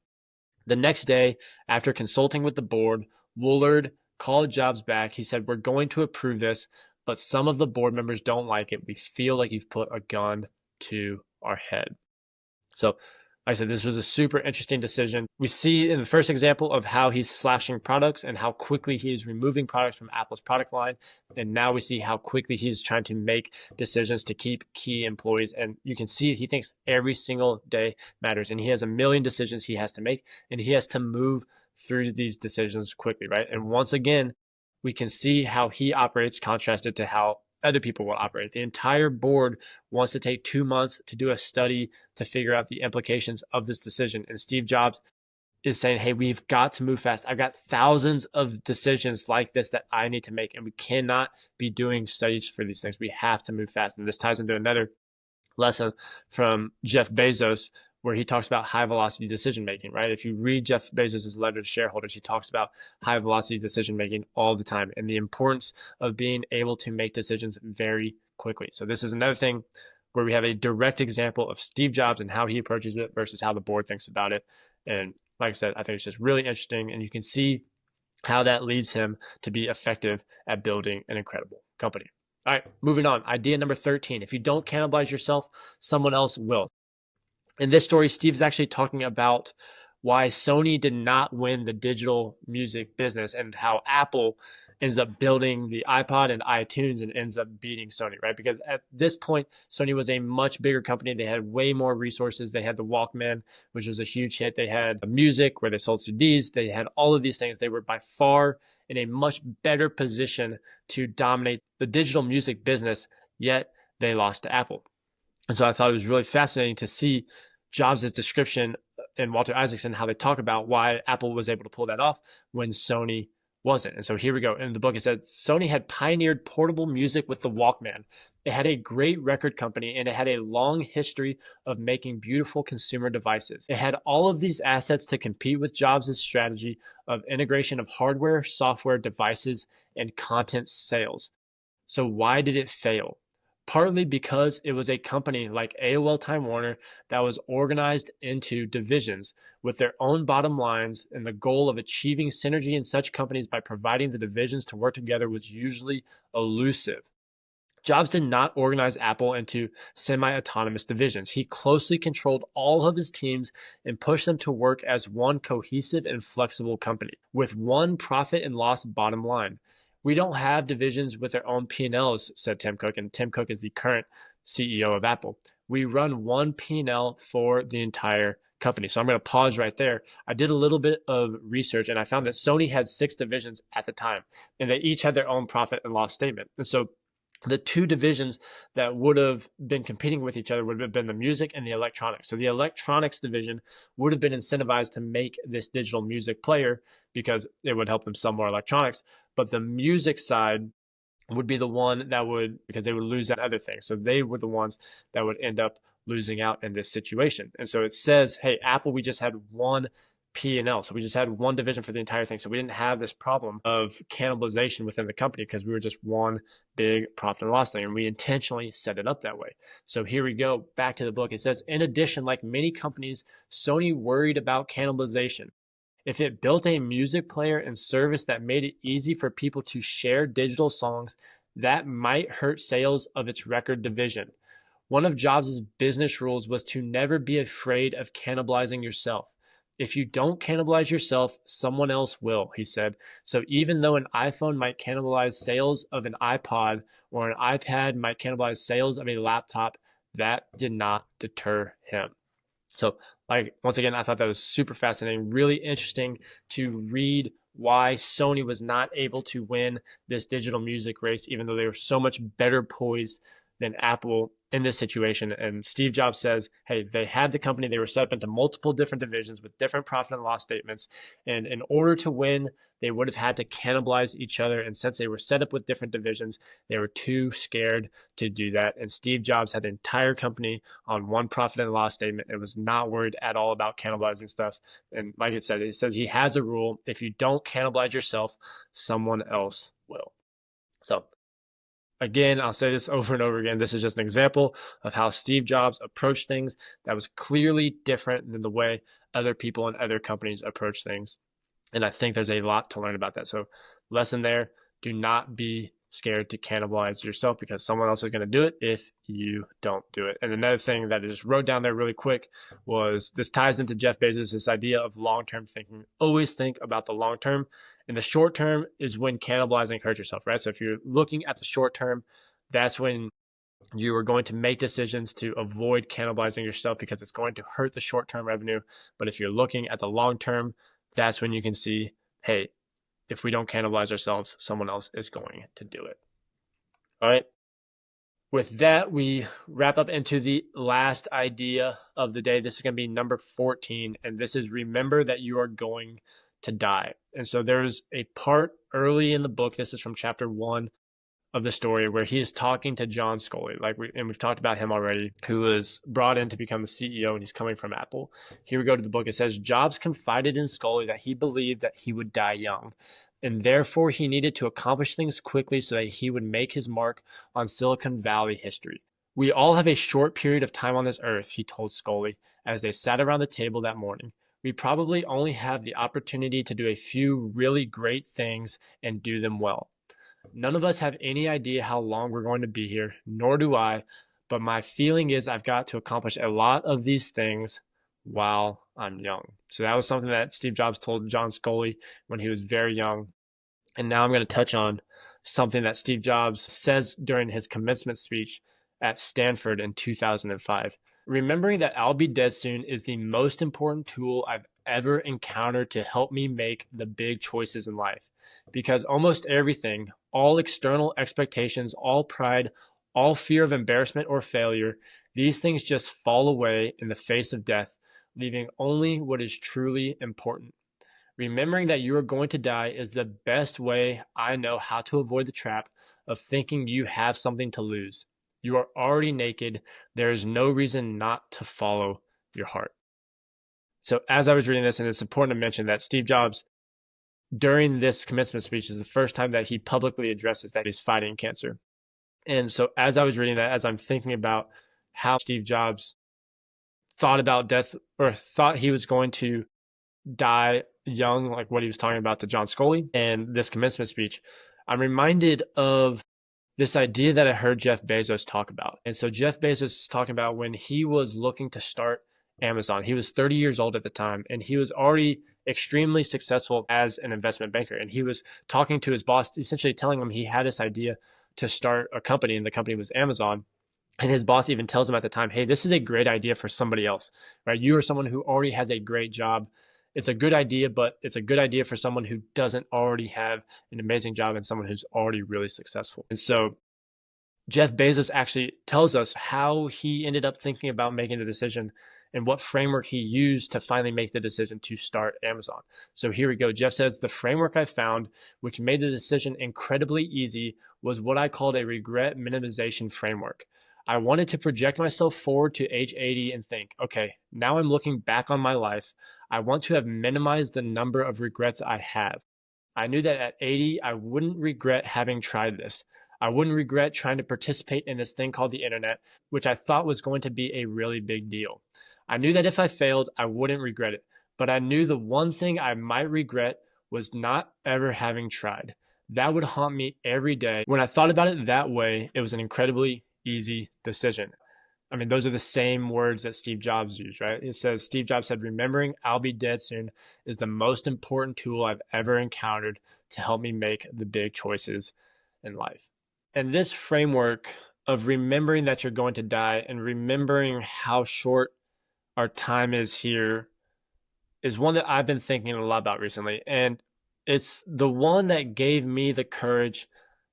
The next day, after consulting with the board, Woolard called Jobs back. He said, we're going to approve this, but some of the board members don't like it. We feel like you've put a gun to our head. So like I said, this was a super interesting decision. We see in the first example of how he's slashing products and how quickly he is removing products from Apple's product line. And now we see how quickly he's trying to make decisions to keep key employees. And you can see he thinks every single day matters. And he has a million decisions he has to make, and he has to move through these decisions quickly, right? And once again, we can see how he operates contrasted to how other people will operate. The entire board wants to take 2 months to do a study to figure out the implications of this decision. And Steve Jobs is saying, hey, we've got to move fast. I've got thousands of decisions like this that I need to make, and we cannot be doing studies for these things. We have to move fast. And this ties into another lesson from Jeff Bezos, where he talks about high velocity decision making, right? If you read Jeff Bezos' letter to shareholders, he talks about high velocity decision making all the time and the importance of being able to make decisions very quickly. So this is another thing where we have a direct example of Steve Jobs and how he approaches it versus how the board thinks about it. And like I said, I think it's just really interesting, and you can see how that leads him to be effective at building an incredible company. All right, moving on. Idea number 13. If you don't cannibalize yourself, someone else will. In this story, Steve's actually talking about why Sony did not win the digital music business and how Apple ends up building the iPod and iTunes and ends up beating Sony, right? Because at this point, Sony was a much bigger company. They had way more resources. They had the Walkman, which was a huge hit. They had music where they sold CDs. They had all of these things. They were by far in a much better position to dominate the digital music business, yet they lost to Apple. And so I thought it was really fascinating to see Jobs' description and Walter Isaacson, how they talk about why Apple was able to pull that off when Sony wasn't. And so here we go. In the book, it said Sony had pioneered portable music with the Walkman. It had a great record company and it had a long history of making beautiful consumer devices. It had all of these assets to compete with Jobs' strategy of integration of hardware, software, devices, and content sales. So why did it fail? Partly because it was a company like AOL Time Warner that was organized into divisions with their own bottom lines, and the goal of achieving synergy in such companies by providing the divisions to work together was usually elusive. Jobs did not organize Apple into semi-autonomous divisions. He closely controlled all of his teams and pushed them to work as one cohesive and flexible company with one profit and loss bottom line. We don't have divisions with their own P&Ls, said Tim Cook, and Tim Cook is the current CEO of Apple. We run one P&L for the entire company. So I'm going to pause right there. I did a little bit of research and I found that Sony had 6 divisions at the time, and they each had their own profit and loss statement. And so the 2 divisions that would have been competing with each other would have been the music and the electronics. So the electronics division would have been incentivized to make this digital music player because it would help them sell more electronics. But the music side would be the one that would, because they would lose that other thing. So they were the ones that would end up losing out in this situation. And so it says, hey, Apple, we just had one P&L. So we just had one division for the entire thing. So we didn't have this problem of cannibalization within the company because we were just one big profit and loss thing. And we intentionally set it up that way. So here we go back to the book. It says, in addition, like many companies, Sony worried about cannibalization. If it built a music player and service that made it easy for people to share digital songs, that might hurt sales of its record division. One of Jobs' business rules was to never be afraid of cannibalizing yourself. If you don't cannibalize yourself, someone else will, he said. So even though an iPhone might cannibalize sales of an iPod or an iPad might cannibalize sales of a laptop, that did not deter him. So, once again, I thought that was super fascinating, really interesting to read why Sony was not able to win this digital music race, even though they were so much better poised than Apple in this situation. And Steve Jobs says, hey, they had the company, they were set up into multiple different divisions with different profit and loss statements. And in order to win, they would have had to cannibalize each other. And since they were set up with different divisions, they were too scared to do that. And Steve Jobs had the entire company on one profit and loss statement. It was not worried at all about cannibalizing stuff. And like it says he has a rule. If you don't cannibalize yourself, someone else will. So again, I'll say this over and over again. This is just an example of how Steve Jobs approached things that was clearly different than the way other people and other companies approach things. And I think there's a lot to learn about that. So lesson there, do not be scared to cannibalize yourself because someone else is going to do it if you don't do it. And another thing that I just wrote down there really quick was this ties into Jeff Bezos, this idea of long-term thinking. Always think about the long term. And the short term is when cannibalizing hurts yourself, right? So if you're looking at the short term, that's when you are going to make decisions to avoid cannibalizing yourself because it's going to hurt the short-term revenue. But if you're looking at the long term, that's when you can see, hey, if we don't cannibalize ourselves, someone else is going to do it. All right. With that, we wrap up into the last idea of the day. This is going to be number 14, and this is remember that you are going to die. And so there's a part early in the book, this is from chapter 1 of the story, where he is talking to John Sculley, we've talked about him already, who was brought in to become the CEO, and he's coming from Apple. Here we go to the book. It says, Jobs confided in Sculley that he believed that he would die young, and therefore he needed to accomplish things quickly so that he would make his mark on Silicon Valley history. We all have a short period of time on this earth, he told Sculley, as they sat around the table that morning. We probably only have the opportunity to do a few really great things and do them well. None of us have any idea how long we're going to be here, nor do I, but my feeling is I've got to accomplish a lot of these things while I'm young. So that was something that Steve Jobs told John Scully when he was very young. And now I'm going to touch on something that Steve Jobs says during his commencement speech at Stanford in 2005. Remembering that I'll be dead soon is the most important tool I've ever encountered to help me make the big choices in life. Because almost everything, all external expectations, all pride, all fear of embarrassment or failure, these things just fall away in the face of death, leaving only what is truly important. Remembering that you are going to die is the best way I know how to avoid the trap of thinking you have something to lose. You are already naked. There is no reason not to follow your heart. So, as I was reading this, and it's important to mention that Steve Jobs, during this commencement speech, is the first time that he publicly addresses that he's fighting cancer. And so, as I was reading that, as I'm thinking about how Steve Jobs thought about death or thought he was going to die young, like what he was talking about to John Scully and this commencement speech, I'm reminded of this idea that I heard Jeff Bezos talk about. And so Jeff Bezos is talking about when he was looking to start Amazon. He was 30 years old at the time, and he was already extremely successful as an investment banker. And he was talking to his boss, essentially telling him he had this idea to start a company, and the company was Amazon. And his boss even tells him at the time, hey, this is a great idea for somebody else, right? You are someone who already has a great job. It's a good idea, but it's a good idea for someone who doesn't already have an amazing job and someone who's already really successful. And so Jeff Bezos actually tells us how he ended up thinking about making the decision and what framework he used to finally make the decision to start Amazon. So here we go. Jeff says, the framework I found, which made the decision incredibly easy, was what I called a regret minimization framework. I wanted to project myself forward to age 80 and think, okay, now I'm looking back on my life. I want to have minimized the number of regrets I have. I knew that at 80, I wouldn't regret having tried this. I wouldn't regret trying to participate in this thing called the internet, which I thought was going to be a really big deal. I knew that if I failed, I wouldn't regret it. But I knew the one thing I might regret was not ever having tried. That would haunt me every day. When I thought about it that way, it was an incredibly easy decision. I mean, those are the same words that Steve Jobs used, right? It says, Steve Jobs said, remembering I'll be dead soon is the most important tool I've ever encountered to help me make the big choices in life. And this framework of remembering that you're going to die and remembering how short our time is here is one that I've been thinking a lot about recently. And it's the one that gave me the courage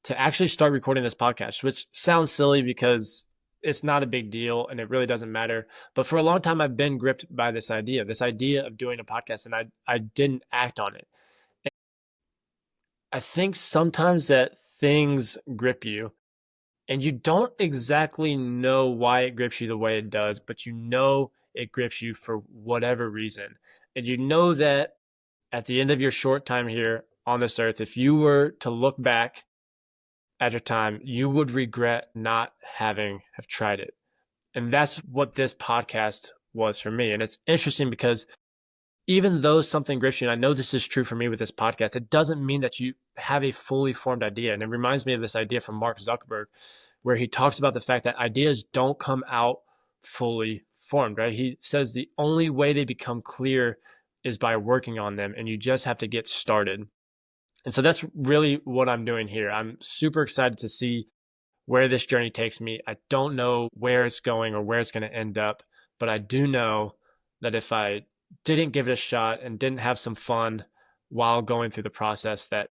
to actually start recording this podcast, which sounds silly because it's not a big deal and it really doesn't matter. But for a long time, I've been gripped by this idea of doing a podcast, and I didn't act on it. And I think sometimes that things grip you and you don't exactly know why it grips you the way it does, but you know it grips you for whatever reason. And you know that at the end of your short time here on this earth, if you were to look back at your time, you would regret not having have tried it. And that's what this podcast was for me. And it's interesting because even though something grips you, and I know this is true for me with this podcast, it doesn't mean that you have a fully formed idea. And it reminds me of this idea from Mark Zuckerberg, where he talks about the fact that ideas don't come out fully formed, right? He says the only way they become clear is by working on them, and you just have to get started. And so that's really what I'm doing here. I'm super excited to see where this journey takes me. I don't know where it's going or where it's going to end up, but I do know that if I didn't give it a shot and didn't have some fun while going through the process, that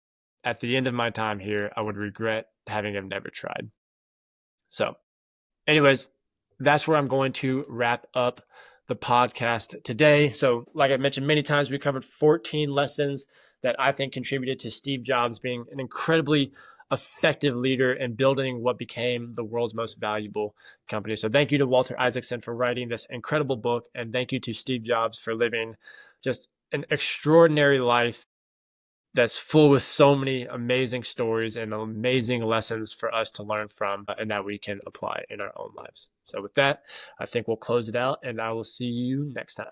at the end of my time here, I would regret having have never tried. So anyways, that's where I'm going to wrap up the podcast today. So like I mentioned many times, we covered 14 lessons that I think contributed to Steve Jobs being an incredibly effective leader and building what became the world's most valuable company. So thank you to Walter Isaacson for writing this incredible book. And thank you to Steve Jobs for living just an extraordinary life that's full with so many amazing stories and amazing lessons for us to learn from and that we can apply in our own lives. So with that, I think we'll close it out, and I will see you next time.